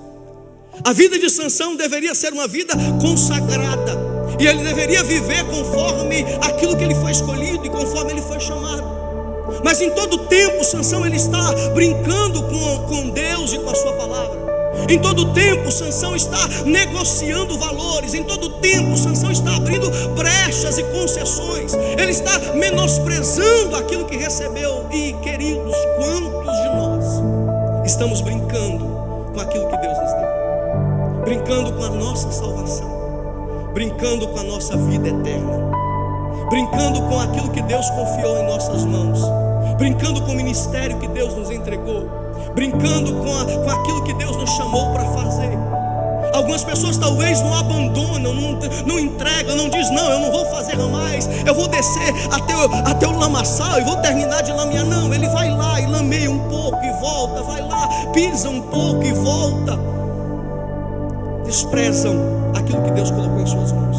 A vida de Sansão deveria ser uma vida consagrada, e ele deveria viver conforme aquilo que ele foi escolhido e conforme ele foi chamado. Mas em todo tempo Sansão, ele está brincando com Deus e com a sua palavra. Em todo tempo Sansão está negociando valores. Em todo tempo Sansão está abrindo brechas e concessões. Ele está menosprezando aquilo que recebeu. E, queridos, quantos de nós estamos brincando com aquilo que Deus nos deu? Brincando com a nossa salvação, brincando com a nossa vida eterna, brincando com aquilo que Deus confiou em nossas mãos, brincando com o ministério que Deus nos entregou, brincando com aquilo que Deus nos chamou para fazer. Algumas pessoas talvez não abandonam, não entregam, não dizem: não, eu não vou fazer mais, eu vou descer até o lamaçal e vou terminar de lamear. Não, ele vai lá e lameia um pouco e volta, vai lá, pisa um pouco e volta. Desprezam aquilo que Deus colocou em suas mãos,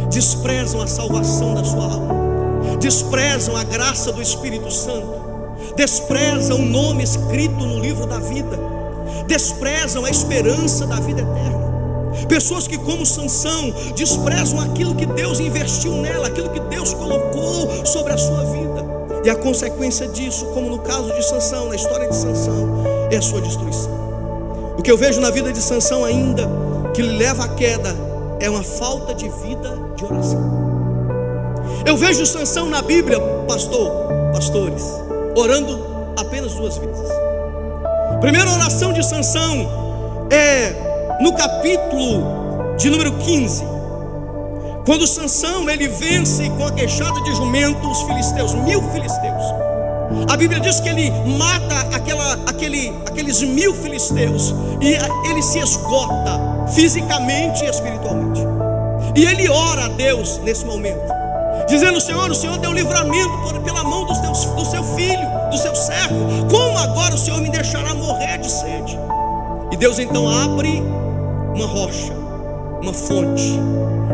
desprezam a salvação da sua alma, desprezam a graça do Espírito Santo, desprezam o nome escrito no livro da vida, desprezam a esperança da vida eterna. Pessoas que, como Sansão, desprezam aquilo que Deus investiu nela, aquilo que Deus colocou sobre a sua vida. E a consequência disso, como no caso de Sansão, na história de Sansão, é a sua destruição. O que eu vejo na vida de Sansão ainda, que lhe leva à queda, é uma falta de vida de oração. Eu vejo Sansão na Bíblia, pastores, orando apenas 2 vezes. A primeira oração de Sansão é no capítulo de número 15, quando Sansão, ele vence com a queixada de jumento os filisteus, 1000 filisteus. A Bíblia diz que ele mata aqueles 1000 filisteus, e ele se esgota fisicamente e espiritualmente. E ele ora a Deus nesse momento, dizendo: Senhor, o Senhor deu livramento pela mão do seu filho, do seu servo. Como agora o Senhor me deixará morrer de sede? E Deus então abre uma rocha, uma fonte,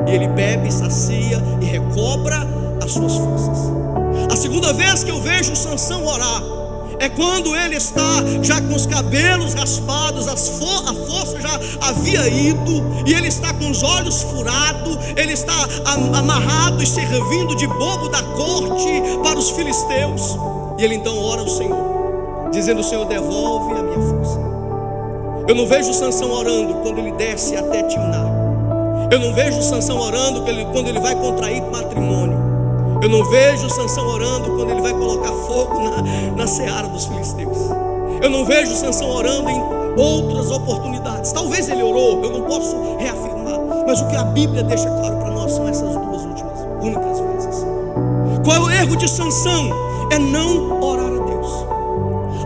e ele bebe, sacia e recobra as suas forças. A segunda vez que eu vejo Sansão orar é quando ele está já com os cabelos raspados, a força já havia ido, e ele está com os olhos furados, ele está amarrado e servindo de bobo da corte para os filisteus. E ele então ora ao Senhor, dizendo: Senhor, devolve a minha força. Eu não vejo Sansão orando quando ele desce até Timná. Eu não vejo Sansão orando quando ele vai contrair matrimônio. Eu não vejo Sansão orando quando ele vai colocar fogo na seara dos filisteus. Eu não vejo Sansão orando em outras oportunidades. Talvez ele orou, eu não posso reafirmar, mas o que a Bíblia deixa claro para nós são essas duas únicas vezes. Qual é o erro de Sansão? É não orar a Deus.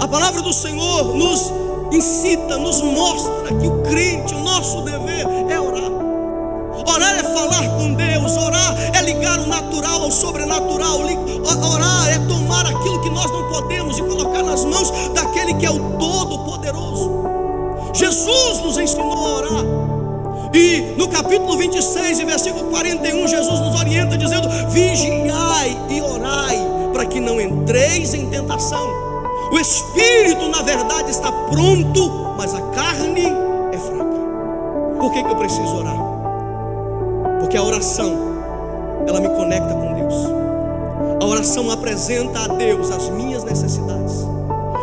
A palavra do Senhor nos incita, nos mostra que o crente, o nosso dever é orar. Orar é falar com Deus, orar é ligar o natural ao sobrenatural, orar é tomar aquilo que nós não podemos e colocar nas mãos daquele que é o Todo-Poderoso. Jesus nos ensinou a orar, e no capítulo 26 e versículo 41, Jesus nos orienta dizendo: vigiai e orai, para que não entreis em tentação. O espírito na verdade está pronto, mas a carne é fraca. Por que eu preciso orar? Porque a oração, ela me conecta com Deus. A oração apresenta a Deus as minhas necessidades.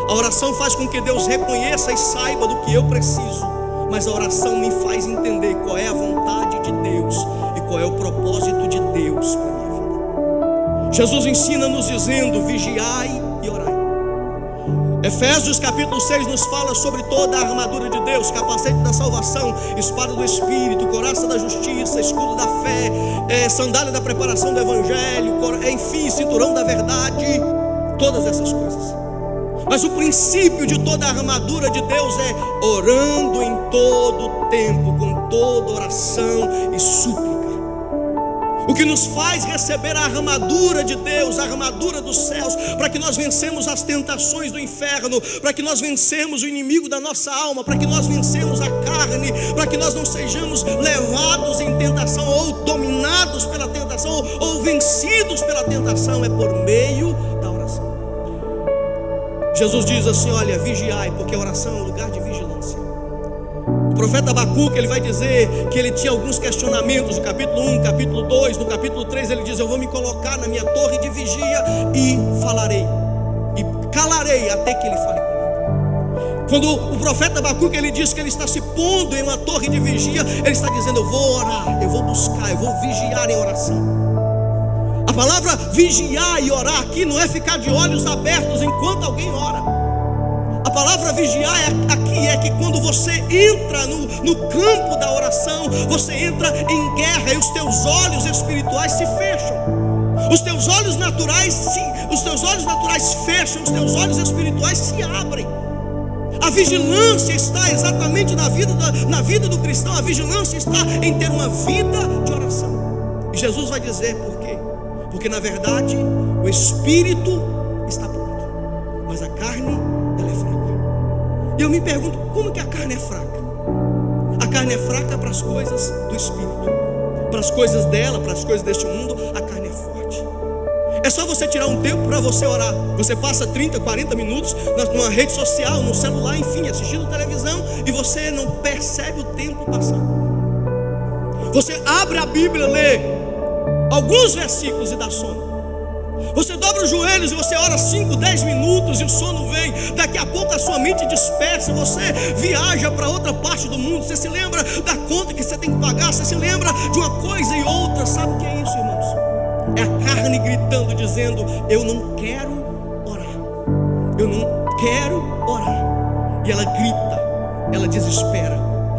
A oração faz com que Deus reconheça e saiba do que eu preciso. Mas a oração me faz entender qual é a vontade de Deus e qual é o propósito de Deus para a minha vida. Jesus ensina-nos dizendo: vigiai e orai. Efésios capítulo 6 nos fala sobre toda a armadura de Deus: capacete da salvação, espada do Espírito, couraça da justiça, escudo da fé, sandália da preparação do Evangelho, enfim, cinturão da verdade, todas essas coisas. Mas o princípio de toda a armadura de Deus é orando em todo tempo, com toda oração e súplica. O que nos faz receber a armadura de Deus, a armadura dos céus, para que nós vencemos as tentações do inferno, para que nós vencemos o inimigo da nossa alma, para que nós vencemos a carne, para que nós não sejamos levados em tentação, ou dominados pela tentação, ou vencidos pela tentação, é por meio da oração. Jesus diz assim: olha, vigiai, porque a oração é um lugar de vigilância. O profeta Abacuque, ele vai dizer que ele tinha alguns questionamentos no capítulo 1, capítulo 2, no capítulo 3 ele diz: eu vou me colocar na minha torre de vigia e falarei, e calarei até que ele fale comigo. Quando o profeta Abacuque, ele diz que ele está se pondo em uma torre de vigia, ele está dizendo: eu vou orar, eu vou buscar, eu vou vigiar em oração. A palavra vigiar e orar aqui não é ficar de olhos abertos enquanto alguém ora. A palavra vigiar aqui é que quando você entra no campo da oração, você entra em guerra, e os teus olhos espirituais se fecham. Os teus olhos naturais fecham, os teus olhos espirituais se abrem. A vigilância está exatamente na vida do cristão. A vigilância está em ter uma vida de oração. E Jesus vai dizer por quê? Porque na verdade o espírito está pronto, mas a carne, ela é fraca. E eu me pergunto, como que a carne é fraca? A carne é fraca para as coisas do espírito, para as coisas dela, para as coisas deste mundo. A carne é forte. É só você tirar um tempo para você orar. Você passa 30, 40 minutos numa rede social, no celular, enfim, assistindo televisão, e você não percebe o tempo passando. Você abre a Bíblia, lê alguns versículos e dá sono. Você dobra os joelhos e você ora 5, 10 minutos e o sono vem. Daqui a pouco a sua mente dispersa, você viaja para outra parte do mundo. Você se lembra da conta que você tem que pagar, você se lembra de uma coisa e outra. Sabe o que é isso, irmãos? É a carne gritando, dizendo: eu não quero orar, eu não quero orar. E ela grita, ela desespera.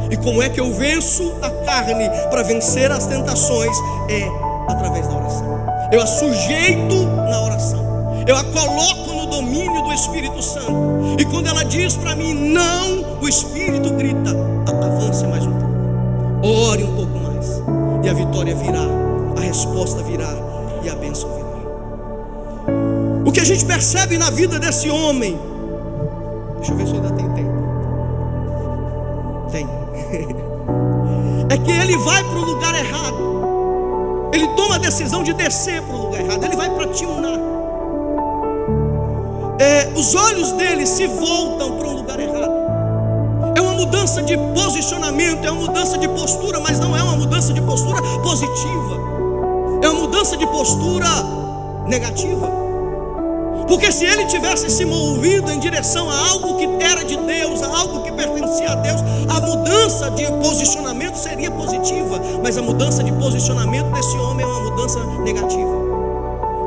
E como é que eu venço a carne para vencer as tentações? É através da oração. Eu a sujeito na oração, eu a coloco no domínio do Espírito Santo. E quando ela diz para mim não, o Espírito grita: avance mais um pouco, ore um pouco mais, e a vitória virá, a resposta virá e a bênção virá. O que a gente percebe na vida desse homem, deixa eu ver se ainda tem tempo. Tem. É que ele vai para o lugar errado. Ele toma a decisão de descer para o lugar errado. Ele vai para Timná. Os olhos dele se voltam para um lugar errado. É uma mudança de posicionamento, é uma mudança de postura, mas não é uma mudança de postura positiva. É uma mudança de postura negativa. Porque se ele tivesse se movido em direção a algo que era de Deus, a algo que pertencia a Deus, a mudança de posicionamento seria positiva. Mas a mudança de posicionamento desse homem é uma mudança negativa.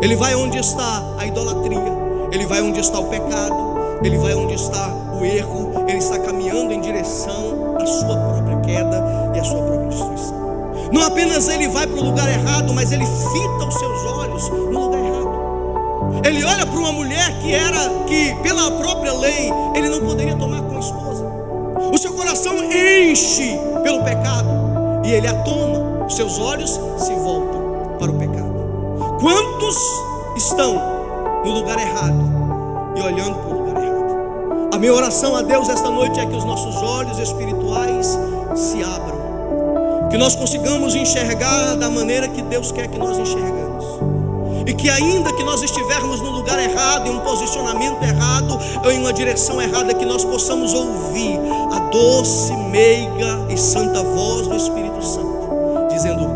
Ele vai onde está a idolatria, ele vai onde está o pecado, ele vai onde está o erro. Ele está caminhando em direção à sua própria queda e à sua própria destruição. Não apenas ele vai para o lugar errado, mas ele fita os seus olhos no lugar errado. Ele olha para uma mulher que pela própria lei ele não poderia tomar como esposa. O seu coração enche pelo pecado e ele a toma. Os seus olhos se voltam para o pecado. Quantos estão no lugar errado e olhando para o lugar errado? A minha oração a Deus esta noite é que os nossos olhos espirituais se abram, que nós consigamos enxergar da maneira que Deus quer que nós enxergamos. E que ainda que nós estivermos no lugar errado, em um posicionamento errado, ou em uma direção errada, que nós possamos ouvir a doce, meiga e santa voz do Espírito Santo, dizendo: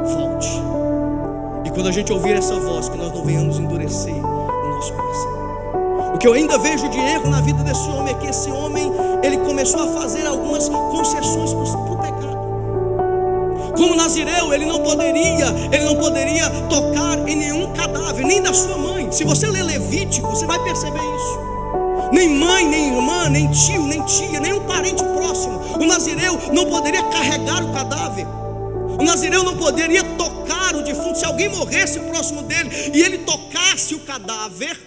volte. E quando a gente ouvir essa voz, que nós não venhamos endurecer o nosso coração. O que eu ainda vejo de erro na vida desse homem é que esse homem, ele começou a fazer algumas concessões para o pecado. Como nazireu, ele não poderia tocar em nenhum cadáver, nem da sua mãe. Se você ler Levítico, você vai perceber isso. Nem mãe, nem irmã, nem tio, nem tia, nem um parente próximo. O nazireu não poderia carregar o cadáver. O nazireu não poderia tocar o defunto. Se alguém morresse próximo dele e ele tocasse o cadáver,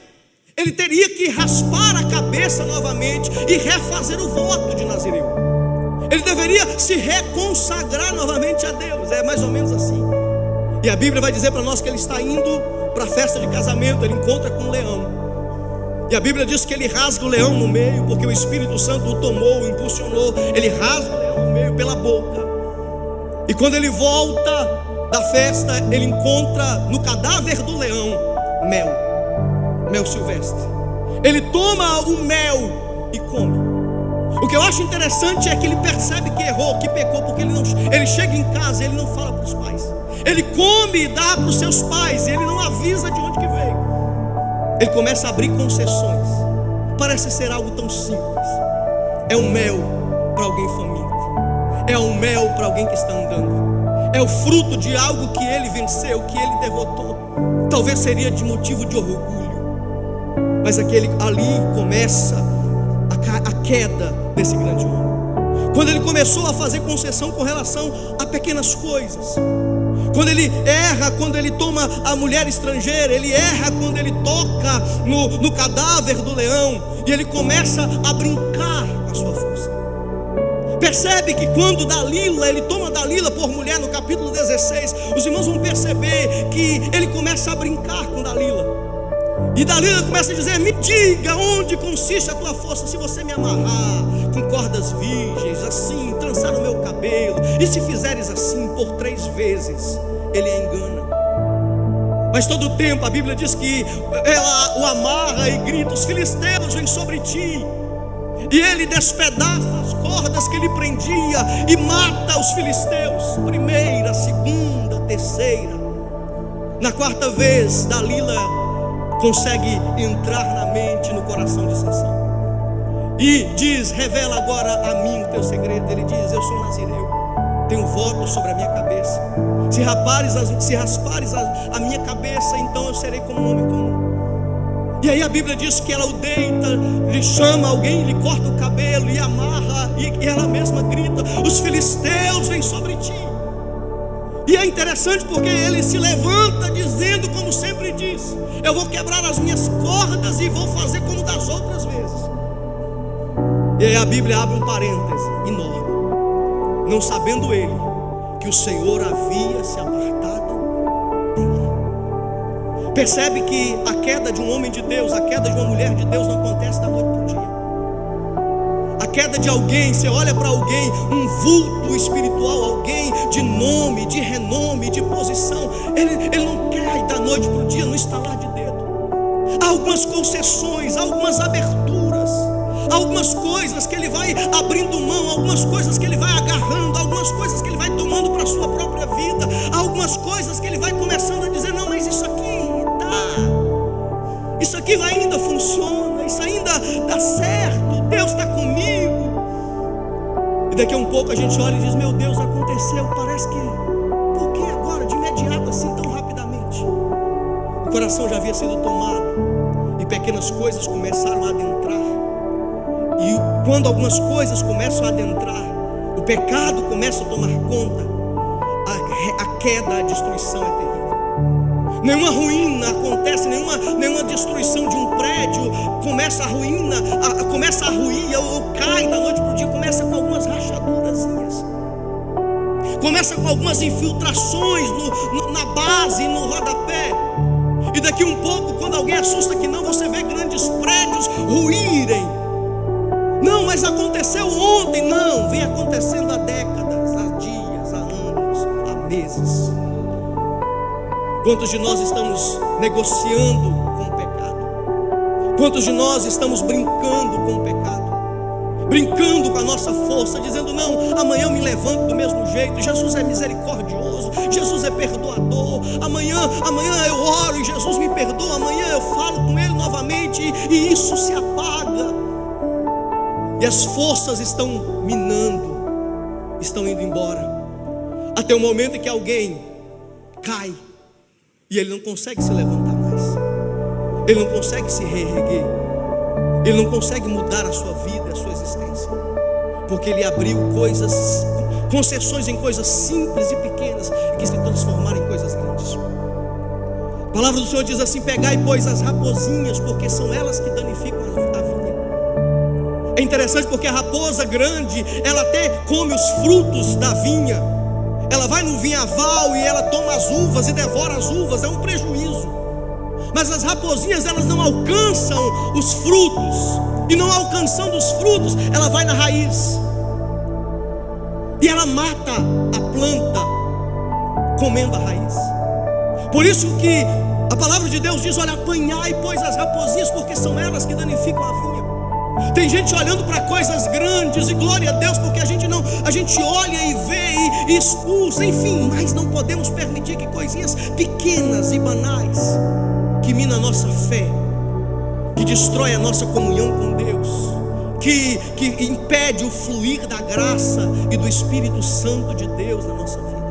ele teria que raspar a cabeça novamente e refazer o voto de nazireu. Ele deveria se reconsagrar novamente a Deus. É mais ou menos assim. E a Bíblia vai dizer para nós que ele está indo para a festa de casamento. Ele encontra com um leão. E a Bíblia diz que ele rasga o leão no meio, porque o Espírito Santo o tomou, o impulsionou. Ele rasga o leão no meio pela boca. E quando ele volta da festa, ele encontra no cadáver do leão mel silvestre. Ele toma o mel e come. O que eu acho interessante é que ele percebe que errou, que pecou, porque ele chega em casa e ele não fala para os pais. Ele come e dá para os seus pais, e ele não avisa de onde que veio. Ele começa a abrir concessões. Parece ser algo tão simples. É um mel para alguém faminto. É um mel para alguém que está andando. É o fruto de algo que ele venceu, que ele derrotou. Talvez seria de motivo de orgulho. Mas ali começa a queda desse grande homem. Quando ele começou a fazer concessão com relação a pequenas coisas. Quando ele erra, quando ele toma a mulher estrangeira. Ele erra quando ele toca no cadáver do leão. E ele começa a brincar com a sua força. Percebe que quando Dalila, ele toma Dalila por mulher no capítulo 16. Os irmãos vão perceber que ele começa a brincar com Dalila. E Dalila começa a dizer: me diga onde consiste a tua força. Se você me amarrar com cordas virgens, assim, trançar o meu cabelo, e se fizeres assim por 3 vezes, ele a engana. Mas todo o tempo a Bíblia diz que ela o amarra e grita: os filisteus vêm sobre ti. E ele despedaça as cordas que ele prendia e mata os filisteus. Primeira, segunda, terceira. Na 4ª vez, Dalila consegue entrar na mente, no coração de Sansão. E diz: revela agora a mim o teu segredo. Ele diz: eu sou nazireu, tenho voto sobre a minha cabeça. Se raspares a minha cabeça, então eu serei como um homem comum. E aí a Bíblia diz que ela o deita, lhe chama alguém, lhe corta o cabelo e amarra, e ela mesma grita: os filisteus vêm sobre ti. E é interessante porque ele se levanta dizendo, como sempre diz: eu vou quebrar as minhas cordas e vou fazer como das outras vezes. E aí a Bíblia abre um parêntese enorme: não sabendo ele que o Senhor havia se apartado dele. Percebe que a queda de um homem de Deus, a queda de uma mulher de Deus não acontece da noite para o dia. A queda de alguém, você olha para alguém, um vulto espiritual, alguém de nome, de renome, de posição, ele não cai da noite para o dia no estalar de dedo. Há algumas concessões, há algumas aberturas, há algumas coisas que ele vai abrindo mão, algumas coisas que ele vai agarrando, algumas coisas que ele vai tomando para a sua própria vida, há algumas coisas que ele vai começando a dizer: não, mas isso aqui ainda funciona, isso ainda dá certo, Deus está comigo. E daqui a um pouco a gente olha e diz: meu Deus, aconteceu, parece que, por que agora, de imediato assim, tão rapidamente? O coração já havia sido tomado e pequenas coisas começaram a adentrar. E quando algumas coisas começam a adentrar, o pecado começa a tomar conta, a queda, a destruição é terrível. Nenhuma ruína acontece, nenhuma destruição de um prédio começa a ruir ou cai da noite para o dia. Começa com algumas rachadurazinhas, começa com algumas infiltrações na base, no rodapé. E daqui um pouco, quando alguém assusta que não, você vê grandes prédios ruírem. Não, mas aconteceu ontem. Não, vem acontecendo há décadas, há dias, há anos, há meses. Quantos de nós estamos negociando com o pecado? Quantos de nós estamos brincando com o pecado? Brincando com a nossa força, dizendo: não, amanhã eu me levanto do mesmo jeito. Jesus é misericordioso, Jesus é perdoador. Amanhã eu oro e Jesus me perdoa. Amanhã eu falo com Ele novamente e isso se apaga. E as forças estão minando, estão indo embora, até o momento em que alguém cai e ele não consegue se levantar mais, ele não consegue se reerguer, ele não consegue mudar a sua vida, a sua existência, porque ele abriu concessões em coisas simples e pequenas que se transformaram em coisas grandes. A palavra do Senhor diz assim: pegai, pois, as raposinhas, porque são elas que danificam a vinha. É interessante porque a raposa grande, ela até come os frutos da vinha. Ela vai no vinhaval e ela toma as uvas e devora as uvas, é um prejuízo. Mas as raposinhas, elas não alcançam os frutos, e não alcançando os frutos, ela vai na raiz e ela mata a planta, comendo a raiz. Por isso que a palavra de Deus diz: olha, apanhai, pois, as raposinhas, porque são elas que danificam a vinha. Tem gente olhando para coisas grandes, e glória a Deus, porque a gente olha e vê e expulsa, enfim, mas não podemos permitir que coisinhas pequenas e banais, que minam a nossa fé, que destrói a nossa comunhão com Deus, que impede o fluir da graça e do Espírito Santo de Deus na nossa vida.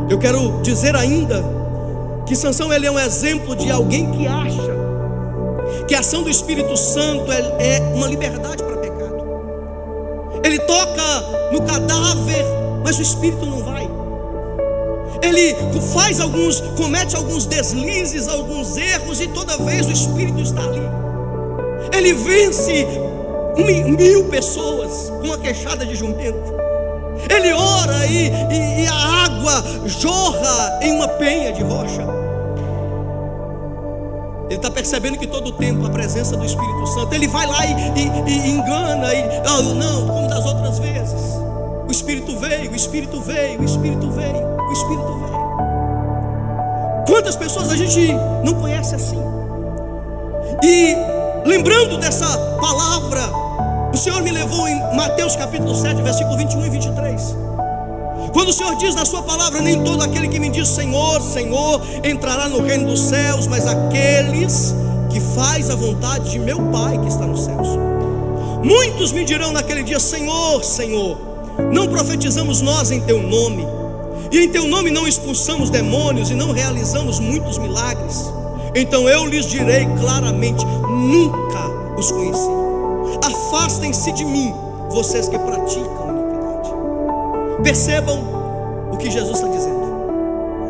Eu quero dizer ainda que Sansão, ele é um exemplo de alguém que acha que a ação do Espírito Santo é uma liberdade para pecado. Ele toca no cadáver, mas o Espírito não vai. Ele comete alguns deslizes, alguns erros, e toda vez o Espírito está ali. Ele vence 1000 pessoas com uma queixada de jumento. Ele ora e a água jorra em uma penha de rocha. Ele está percebendo que todo o tempo a presença do Espírito Santo, ele vai lá e engana, não, como das outras vezes. O Espírito veio, o Espírito veio, o Espírito veio, o Espírito veio. Quantas pessoas a gente não conhece assim? E lembrando dessa palavra, o Senhor me levou em Mateus capítulo 7, versículo 21 e 23. Quando o Senhor diz na sua palavra: nem todo aquele que me diz Senhor, Senhor, entrará no reino dos céus, mas aqueles que faz a vontade de meu Pai que está nos céus. Muitos me dirão naquele dia: Senhor, Senhor, não profetizamos nós em teu nome, e em teu nome não expulsamos demônios, e não realizamos muitos milagres? Então eu lhes direi claramente: nunca os conheci. Afastem-se de mim, vocês que praticam iniquidade. Percebam o que Jesus está dizendo.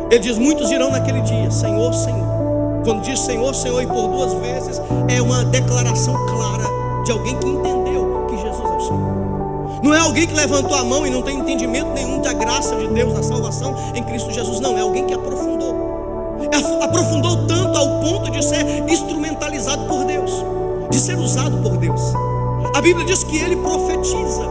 Ele diz: muitos dirão naquele dia: Senhor, Senhor. Quando diz Senhor, Senhor, e por duas vezes, é uma declaração clara de alguém que entendeu que Jesus é o Senhor. Não é alguém que levantou a mão e não tem entendimento nenhum da graça de Deus, da salvação em Cristo Jesus. Não, é alguém que aprofundou. Aprofundou tanto ao ponto de ser instrumentalizado por Deus, de ser usado por Deus. A Bíblia diz que ele profetiza,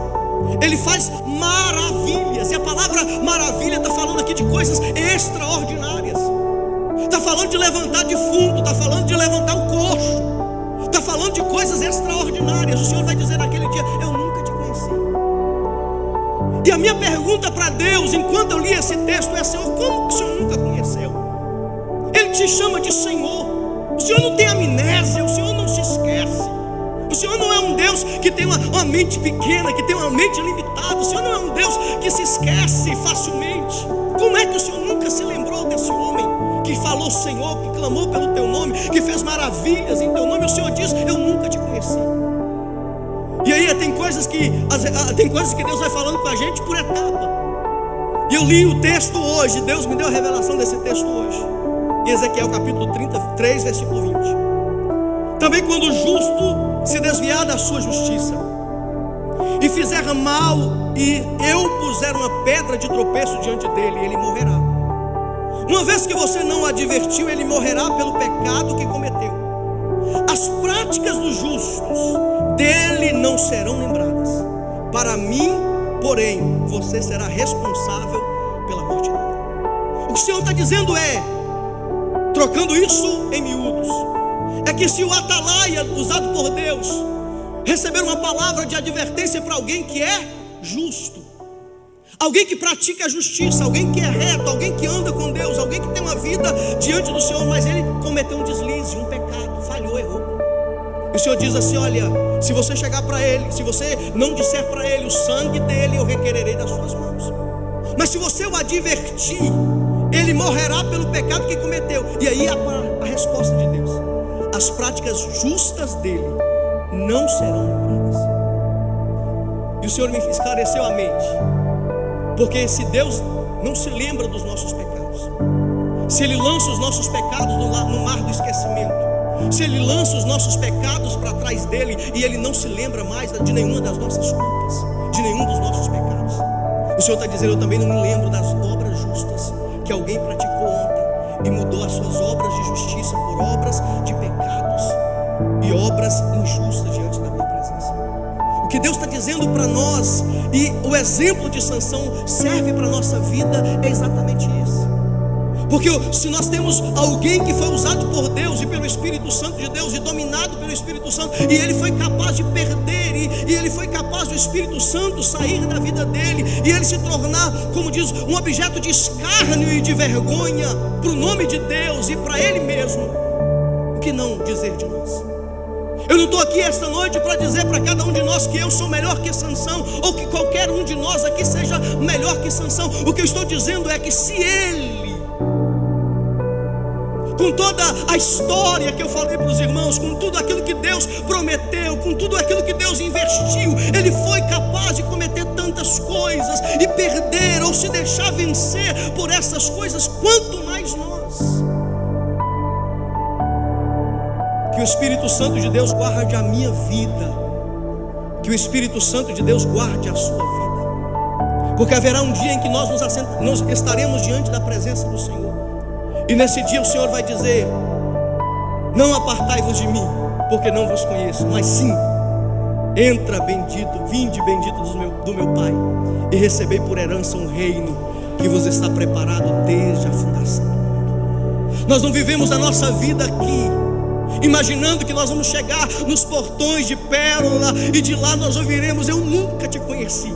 ele faz maravilhas. E a palavra maravilha está falando aqui de coisas extraordinárias. Está falando de levantar defunto, está falando de levantar o coxo, está falando de coisas extraordinárias. O Senhor vai dizer naquele dia: eu nunca te conheci. E a minha pergunta para Deus, enquanto eu li esse texto, é: Senhor, como que o Senhor nunca conheceu? Ele te chama de Senhor. O Senhor não tem amnésia, o Senhor não se esquece. O Senhor não é um Deus que tem uma mente pequena, que tem uma mente limitada. O Senhor não é um Deus que se esquece facilmente. Como é que o Senhor nunca se lembrou desse homem que falou Senhor, que clamou pelo teu nome, que fez maravilhas em teu nome? O Senhor diz: eu nunca te conheci. E aí tem coisas que Deus vai falando com a gente por etapa. E eu li o texto hoje, Deus me deu a revelação desse texto hoje, em Ezequiel capítulo 33, versículo 20. Também quando o justo se desviar da sua justiça e fizer mal, e eu puser uma pedra de tropeço diante dele, ele morrerá. Uma vez que você não o advertiu, ele morrerá pelo pecado que cometeu. As práticas dos justos dele não serão lembradas. Para mim, porém, você será responsável pela morte dele. O que o Senhor está dizendo é, trocando isso em miúdos, é que se o atalaia usado por Deus receber uma palavra de advertência para alguém que é justo, alguém que pratica a justiça, alguém que é reto, alguém que anda com Deus, alguém que tem uma vida diante do Senhor, mas ele cometeu um deslize, um pecado, falhou, errou. E o Senhor diz assim: olha, se você chegar para ele, se você não disser para ele, o sangue dele eu requererei das suas mãos. Mas se você o advertir, ele morrerá pelo pecado que cometeu. E aí a resposta de Deus: as práticas justas dele não serão lembradas. E o Senhor me esclareceu a mente, porque se Deus não se lembra dos nossos pecados, se Ele lança os nossos pecados no mar do esquecimento, se Ele lança os nossos pecados para trás dele e Ele não se lembra mais de nenhuma das nossas culpas, de nenhum dos nossos pecados, o Senhor está dizendo: eu também não me lembro das obras justas que alguém praticou ontem e mudou as suas obras de justiça por obras de pecados e obras injustas diante da minha presença. O que Deus está dizendo para nós, e o exemplo de Sansão serve para a nossa vida, é exatamente isso. Porque se nós temos alguém que foi usado por Deus e pelo Espírito Santo de Deus e dominado pelo Espírito Santo, e ele foi capaz de perder, e ele foi capaz do Espírito Santo sair da vida dele, e ele se tornar, como diz, um objeto de escárnio e de vergonha para o nome de Deus e para ele mesmo, o que não dizer de nós? Eu não estou aqui esta noite para dizer para cada um de nós que eu sou melhor que Sansão, ou que qualquer um de nós aqui seja melhor que Sansão. O que eu estou dizendo é que se ele, com toda a história que eu falei para os irmãos, com tudo aquilo que Deus prometeu, com tudo aquilo que Deus investiu, ele foi capaz de cometer tantas coisas e perder ou se deixar vencer por essas coisas, quanto mais nós. Que o Espírito Santo de Deus guarde a minha vida, que o Espírito Santo de Deus guarde a sua vida, porque haverá um dia em que nós estaremos diante da presença do Senhor, e nesse dia o Senhor vai dizer: não apartai-vos de mim, porque não vos conheço, mas sim, entra bendito, vinde bendito do meu Pai, e recebei por herança um reino que vos está preparado desde a fundação do mundo. Nós não vivemos a nossa vida aqui imaginando que nós vamos chegar nos portões de pérola e de lá nós ouviremos: eu nunca te conheci.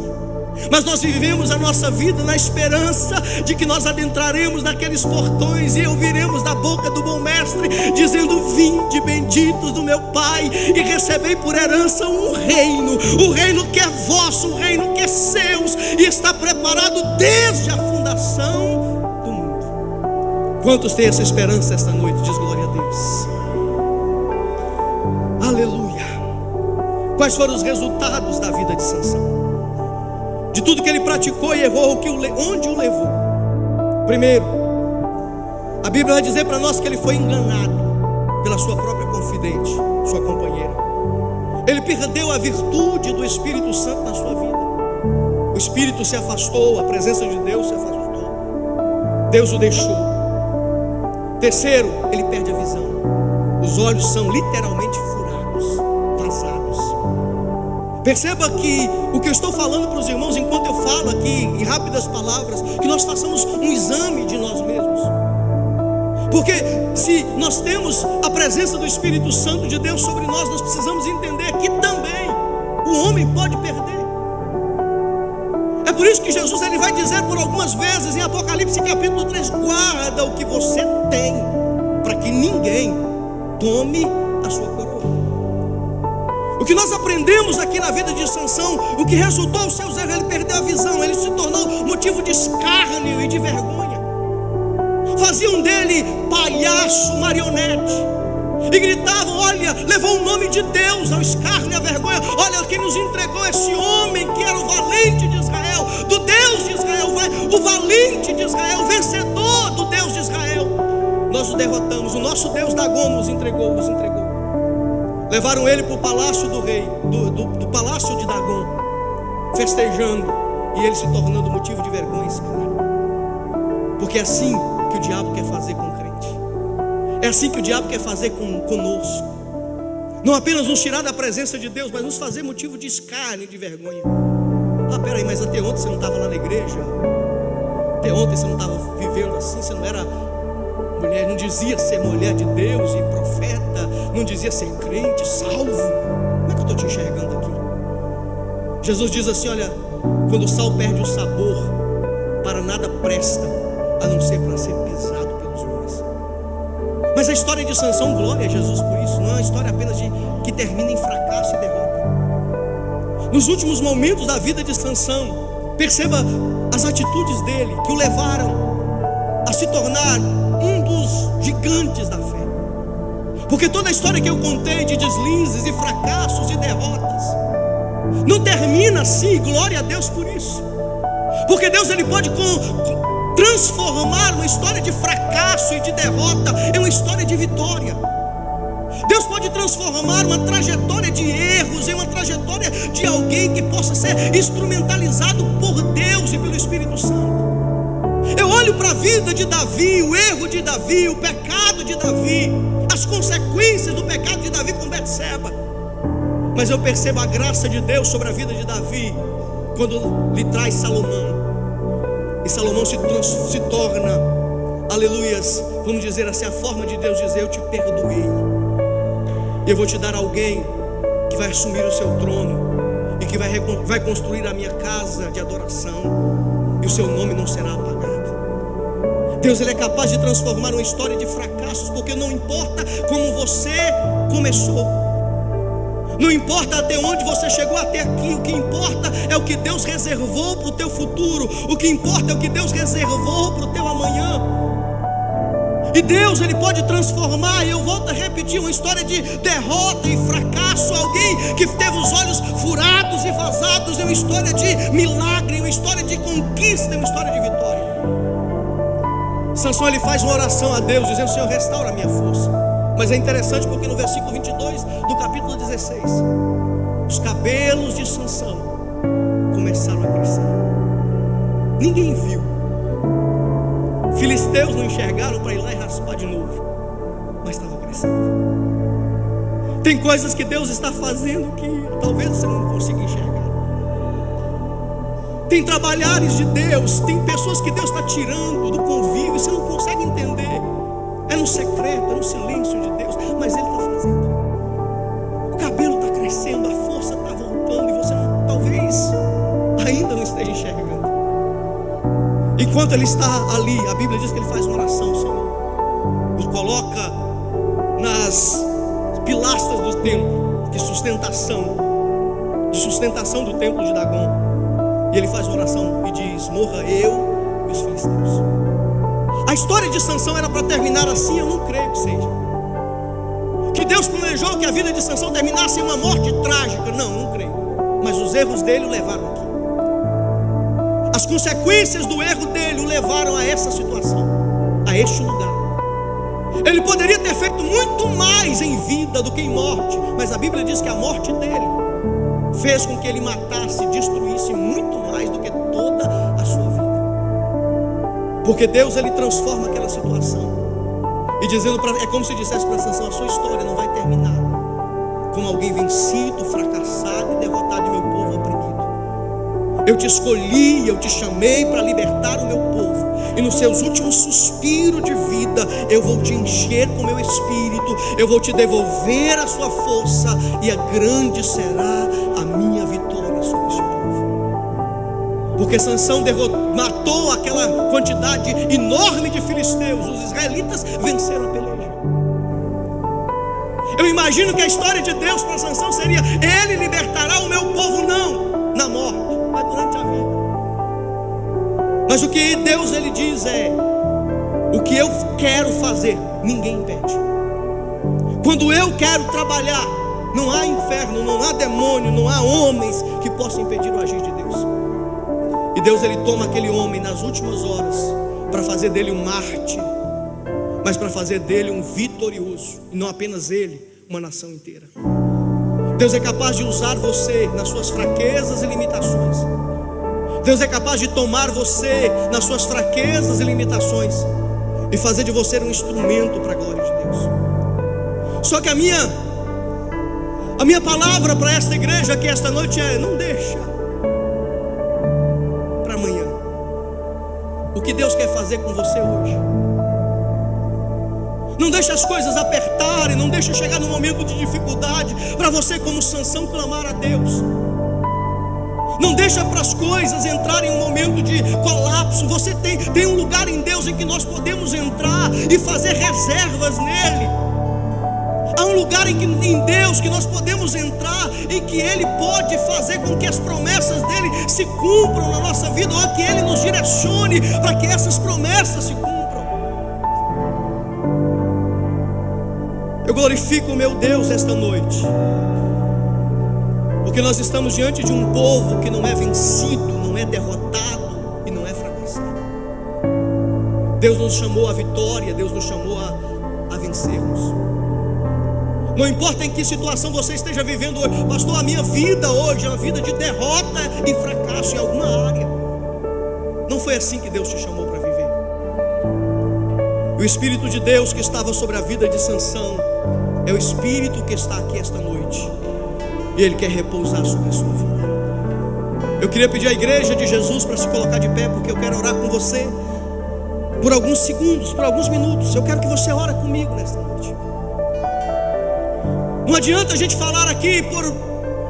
Mas nós vivemos a nossa vida na esperança de que nós adentraremos naqueles portões e ouviremos da boca do bom mestre dizendo: vinde benditos do meu Pai e recebei por herança um reino, o reino que é vosso, o reino que é seus e está preparado desde a fundação do mundo. Quantos têm essa esperança esta noite? Diz glória a Deus. Aleluia. Quais foram os resultados da vida de Sansão? De tudo que ele praticou e errou, onde o levou? Primeiro, a Bíblia vai dizer para nós que ele foi enganado pela sua própria confidente, sua companheira. Ele perdeu a virtude do Espírito Santo na sua vida. O Espírito se afastou, a presença de Deus se afastou. Deus o deixou. Terceiro, ele perde a visão. Os olhos são literalmente furados, vazados. Perceba que o que eu estou falando para os irmãos, enquanto eu falo aqui em rápidas palavras, que nós façamos um exame de nós mesmos. Porque se nós temos a presença do Espírito Santo de Deus sobre nós, nós precisamos entender que também o homem pode perder. É por isso que Jesus ele vai dizer por algumas vezes em Apocalipse capítulo 3: guarda o que você tem, para que ninguém tome a sua coroa. O que nós aprendemos aqui na vida de Sansão, o que resultou aos seus erros, ele perdeu a visão, ele se tornou motivo de escárnio e de vergonha. Faziam dele palhaço, marionete, e gritavam: olha, levou o nome de Deus ao escárnio e à vergonha. Olha quem nos entregou esse homem que era o valente de Israel, do Deus de Israel, o valente de Israel, o vencedor do Deus de Israel. Nós o derrotamos, o nosso Deus Dagom nos entregou. Levaram ele para o palácio do rei, do palácio de Dagom, festejando, e ele se tornando motivo de vergonha, escárnio. Porque é assim que o diabo quer fazer com o crente. É assim que o diabo quer fazer conosco. Não apenas nos tirar da presença de Deus, mas nos fazer motivo de escárnio e de vergonha. Ah, peraí, mas até ontem você não estava lá na igreja? Até ontem você não estava vivendo assim? Você não era mulher, não dizia ser mulher de Deus e profeta, não dizia ser crente, salvo? Como é que eu estou te enxergando aqui? Jesus diz assim: olha, quando o sal perde o sabor, para nada presta, a não ser para ser pisado pelos homens. Mas a história de Sansão, glória a Jesus por isso, não é uma história apenas que termina em fracasso e derrota. Nos últimos momentos da vida de Sansão, perceba as atitudes dele que o levaram a se tornar um dos gigantes da fé. Porque toda a história que eu contei de deslizes e fracassos e derrotas não termina assim, glória a Deus por isso. Porque Deus ele pode transformar uma história de fracasso e de derrota em uma história de vitória. Deus pode transformar uma trajetória de erros em uma trajetória de alguém que possa ser instrumentalizado por Deus e pelo Espírito Santo. Eu olho para a vida de Davi, o erro de Davi, o pecado de Davi, as consequências do pecado de Davi com Betseba, mas eu percebo a graça de Deus sobre a vida de Davi quando lhe traz Salomão. E Salomão se torna, aleluias, vamos dizer assim, a forma de Deus dizer: eu te perdoei, eu vou te dar alguém que vai assumir o seu trono e que vai construir a minha casa de adoração, e o seu nome não será apagado. Deus ele é capaz de transformar uma história de fracassos, porque não importa como você começou, não importa até onde você chegou até aqui, o que importa é o que Deus reservou para o teu futuro, o que importa é o que Deus reservou para o teu amanhã. E Deus ele pode transformar, e eu volto a repetir, uma história de derrota e fracasso, alguém que teve os olhos furados e vazados, em uma história de milagre, em uma história de conquista, em uma história de vitória. Sansão ele faz uma oração a Deus dizendo: Senhor, restaura a minha força. Mas é interessante porque no versículo 22 do capítulo 16, os cabelos de Sansão começaram a crescer. Ninguém viu. Filisteus não enxergaram para ir lá e raspar de novo, mas estava crescendo. Tem coisas que Deus está fazendo que talvez você não consiga enxergar. Tem trabalhares de Deus, tem pessoas que Deus está tirando do convívio, você não consegue entender. É no secreto, é no silêncio de Deus, mas Ele está fazendo. O cabelo está crescendo, a força está voltando, e você talvez ainda não esteja enxergando. Enquanto ele está ali, a Bíblia diz que ele faz uma oração: Senhor, o coloca nas pilastras do templo de sustentação do templo de Dagom, e ele faz uma oração e diz: morra eu e os filisteus. A história de Sansão era para terminar assim? Eu não creio que seja. Que Deus planejou que a vida de Sansão terminasse em uma morte trágica? Não creio. Mas os erros dele o levaram aqui. As consequências do erro dele o levaram a essa situação, a este lugar. Ele poderia ter feito muito mais em vida do que em morte, mas a Bíblia diz que a morte dele fez com que ele matasse e destruísse muito mais do que toda a sua vida. Porque Deus, ele transforma aquela situação, e dizendo é como se dissesse para Sansão: a sua história não vai terminar como alguém vencido, fracassado e derrotado, e meu povo oprimido. Eu te escolhi, eu te chamei para libertar o meu povo, e nos seus últimos suspiros de vida eu vou te encher com meu espírito, eu vou te devolver a sua força, e a grande será a minha vitória sobre este povo. Porque Sansão matou aquela quantidade enorme de filisteus, os israelitas venceram a peleja. Eu imagino que a história de Deus para Sansão seria: ele libertará o meu povo, não na morte, mas durante a vida. Mas o que Deus ele diz é: o que eu quero fazer, ninguém impede. Quando eu quero trabalhar, não há inferno, não há demônio, não há homens que possam impedir o agir de Deus. E Deus ele toma aquele homem nas últimas horas para fazer dele um mártir, mas para fazer dele um vitorioso, e não apenas ele, uma nação inteira. Deus é capaz de usar você nas suas fraquezas e limitações. Deus é capaz de tomar você nas suas fraquezas e limitações e fazer de você um instrumento para a glória de Deus. Só que a minha palavra para esta igreja aqui esta noite é: não deixa para amanhã o que Deus quer fazer com você hoje. Não deixa as coisas apertarem, não deixa chegar no momento de dificuldade para você, como Sansão, clamar a Deus. Não deixa para as coisas entrarem em um momento de colapso. Você tem um lugar em Deus em que nós podemos entrar e fazer reservas nele. Há um lugar em Deus que nós podemos entrar, em que Ele pode fazer com que as promessas dele se cumpram na nossa vida, ou que Ele nos direcione para que essas promessas se cumpram. Eu glorifico o meu Deus esta noite, porque nós estamos diante de um povo que não é vencido, não é derrotado e não é fracassado. Deus nos chamou à vitória, Deus nos chamou a vencermos. Não importa em que situação você esteja vivendo hoje: pastor, a minha vida hoje é uma vida de derrota e fracasso em alguma área. Não foi assim que Deus te chamou para viver. O Espírito de Deus que estava sobre a vida de Sansão é o Espírito que está aqui esta noite, e Ele quer repousar sobre a sua vida. Eu queria pedir à igreja de Jesus para se colocar de pé, porque eu quero orar com você por alguns segundos, por alguns minutos. Eu quero que você ore comigo nesta noite. Não adianta a gente falar aqui por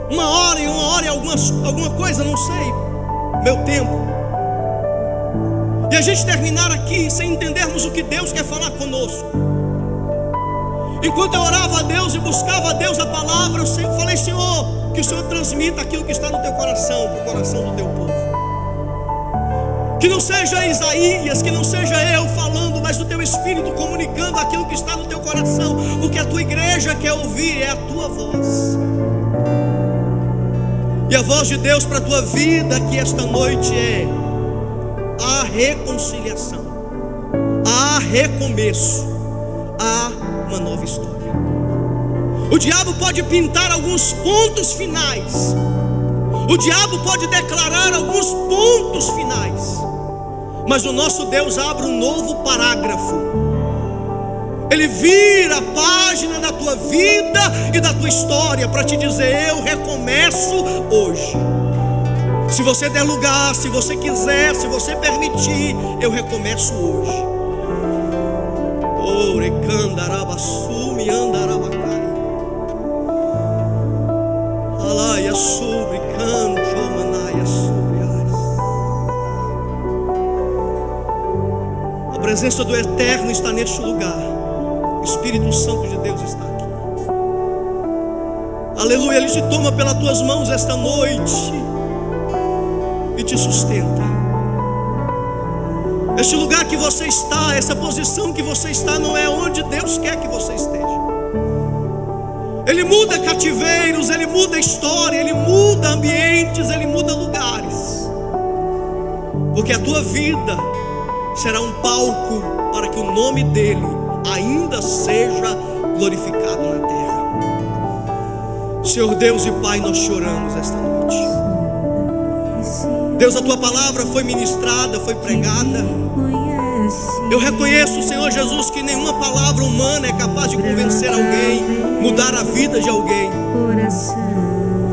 uma hora e alguma coisa, não sei, meu tempo, e a gente terminar aqui sem entendermos o que Deus quer falar conosco. Enquanto eu orava a Deus e buscava a Deus a palavra, eu sempre falei: Senhor, que o Senhor transmita aquilo que está no teu coração, para o coração do teu povo. Que não seja Isaías, que não seja eu falando, mas o teu Espírito comunicando aquilo que está no teu coração. O que a tua igreja quer ouvir é a tua voz. E a voz de Deus para a tua vida aqui esta noite é: há reconciliação, há recomeço, há uma nova história. O diabo pode pintar alguns pontos finais, o diabo pode declarar alguns pontos finais, mas o nosso Deus abre um novo parágrafo. Ele vira a página da tua vida e da tua história para te dizer: eu recomeço hoje. Se você der lugar, se você quiser, se você permitir, eu recomeço hoje. Orecandarabassumi andarabacai. Alaia sobre canjo manaia sobre as. A presença do Eterno está neste lugar. O Espírito Santo de Deus está aqui. Aleluia. Ele te toma pelas tuas mãos esta noite e te sustenta. Este lugar que você está, essa posição que você está, não é onde Deus quer que você esteja. Ele muda cativeiros, Ele muda história, Ele muda ambientes, Ele muda lugares. porque a tua vida será um palco para que o nome dele ainda seja glorificado na terra. Senhor Deus e Pai, nós choramos esta noite. Deus, a tua palavra foi ministrada, foi pregada. Eu reconheço, Senhor Jesus, que nenhuma palavra humana é capaz de convencer alguém, mudar a vida de alguém.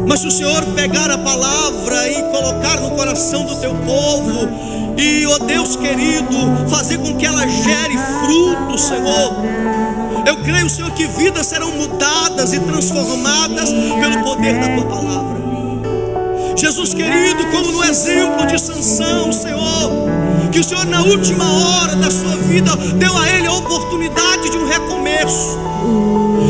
Mas se o Senhor pegar a palavra e colocar no coração do teu povo, e, ó Deus querido, fazer com que ela gere fruto, Senhor, eu creio, Senhor, que vidas serão mudadas e transformadas pelo poder da tua palavra. Jesus querido, como no exemplo de Sansão, Senhor, que o Senhor na última hora da sua vida deu a ele a oportunidade de um recomeço.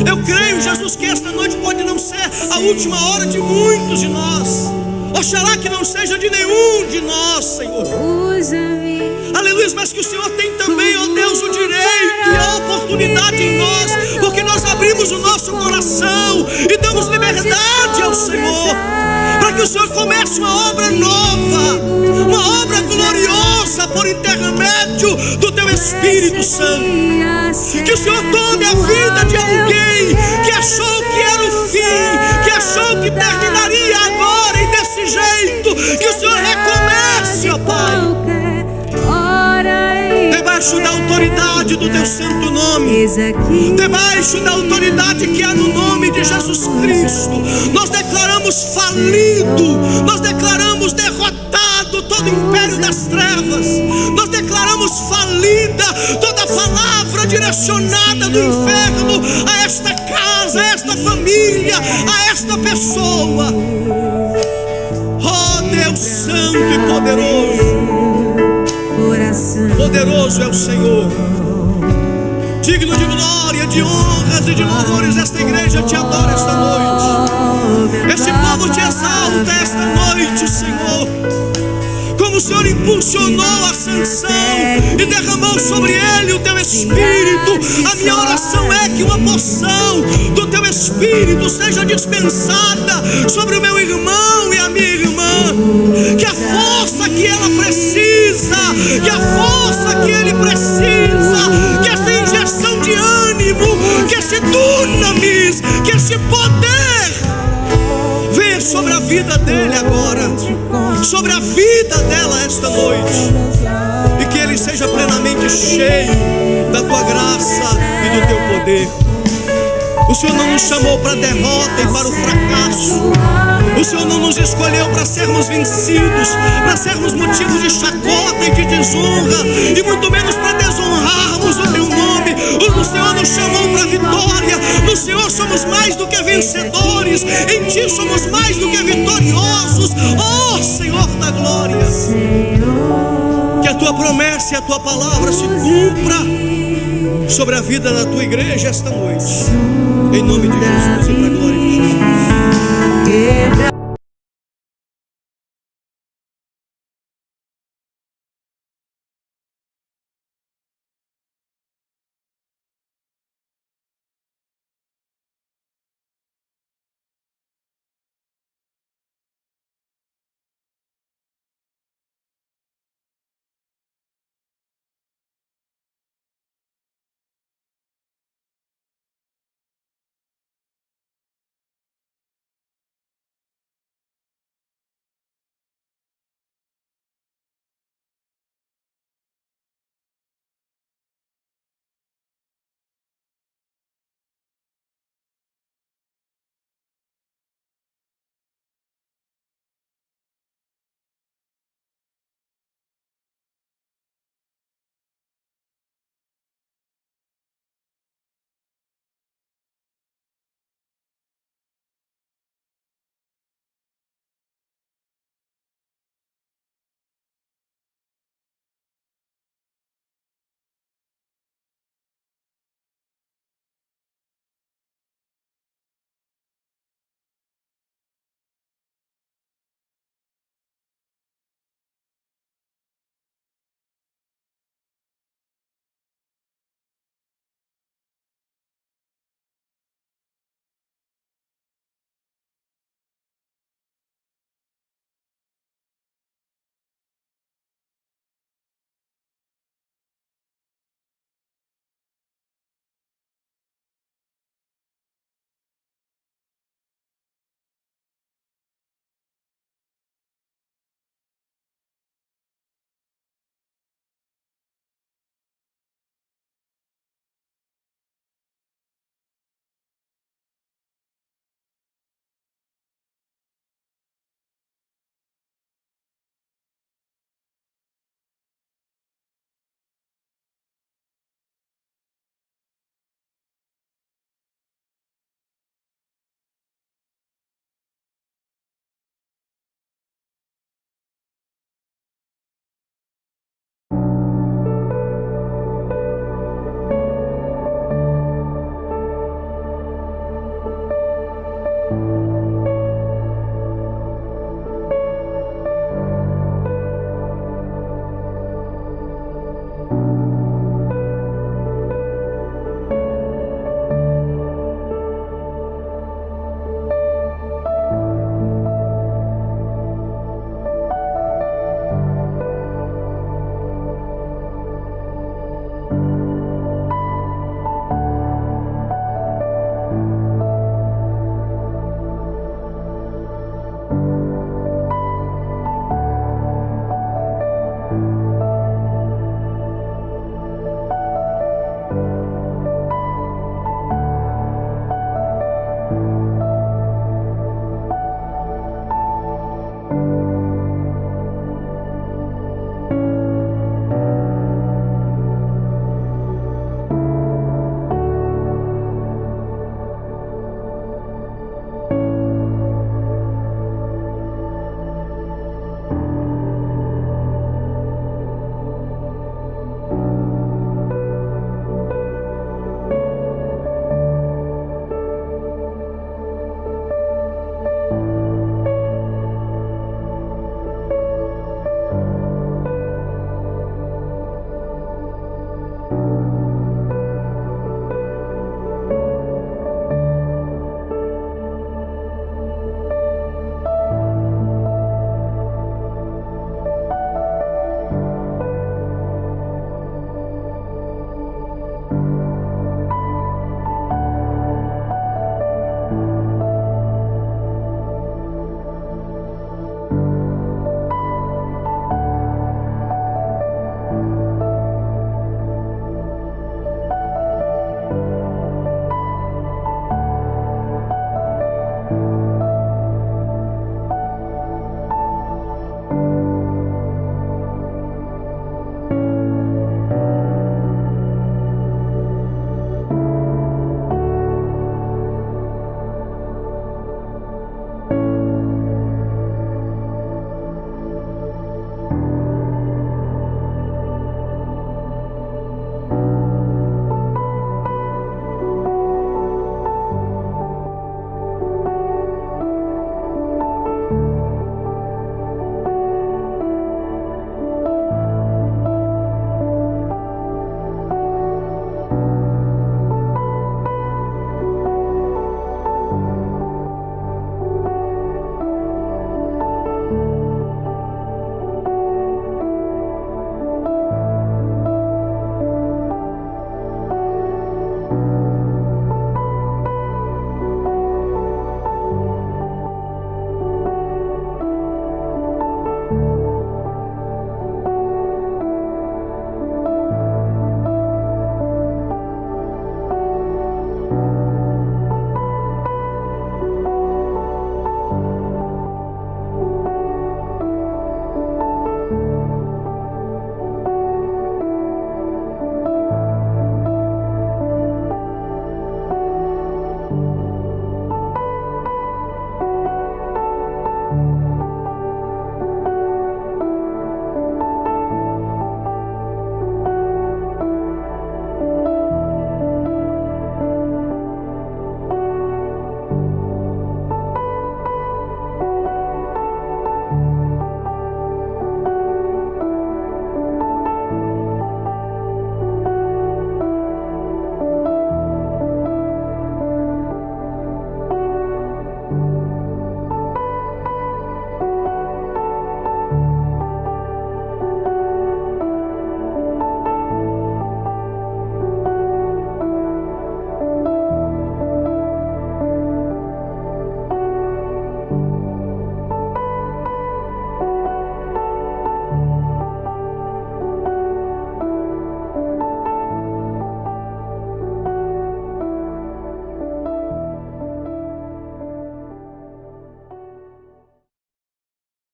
Eu creio, Jesus, que esta noite pode não ser a última hora de muitos de nós. Oxalá que não seja de nenhum de nós, Senhor. Aleluia, mas que o Senhor tem também, ó Deus, o direito e a oportunidade em nós, porque nós abrimos o nosso coração e damos liberdade ao Senhor, para que o Senhor comece uma obra nova, uma obra gloriosa por intermédio do teu Espírito Santo. Que o Senhor tome a vida de alguém que achou que era o fim, que achou que terminaria agora e desse jeito. Que o Senhor recomece, ó Pai, debaixo da autoridade do teu santo nome, debaixo da autoridade que há no nome de Jesus Cristo. Nós declaramos falido, nós declaramos derrotado todo o império das trevas, nós declaramos falida toda palavra direcionada do inferno a esta casa, a esta família, a esta pessoa. Oh Deus santo e poderoso é o Senhor, digno de glória, de honras e de louvores. Esta igreja te adora esta noite, este povo te exalta esta noite, Senhor. Como o Senhor impulsionou a Sansão e derramou sobre ele o teu Espírito, a minha oração é que uma porção do teu Espírito seja dispensada sobre o meu irmão e a minha irmã. Que a força que ela precisa, que a força que ele precisa, que essa injeção de ânimo, que esse dunamis, que esse poder venha sobre a vida dele agora, sobre a vida dela esta noite, e que ele seja plenamente cheio da tua graça e do teu poder. O Senhor não nos chamou para a derrota e para o fracasso. O Senhor não nos escolheu para sermos vencidos, para sermos motivos de chacota e de desonra, e muito menos para desonrarmos o teu nome. O Senhor nos chamou para a vitória. No Senhor somos mais do que vencedores, em Ti somos mais do que vitoriosos. Oh Senhor da glória, que a Tua promessa e a Tua palavra se cumpra sobre a vida da Tua igreja esta noite, em nome de Jesus e para a glória de Jesus.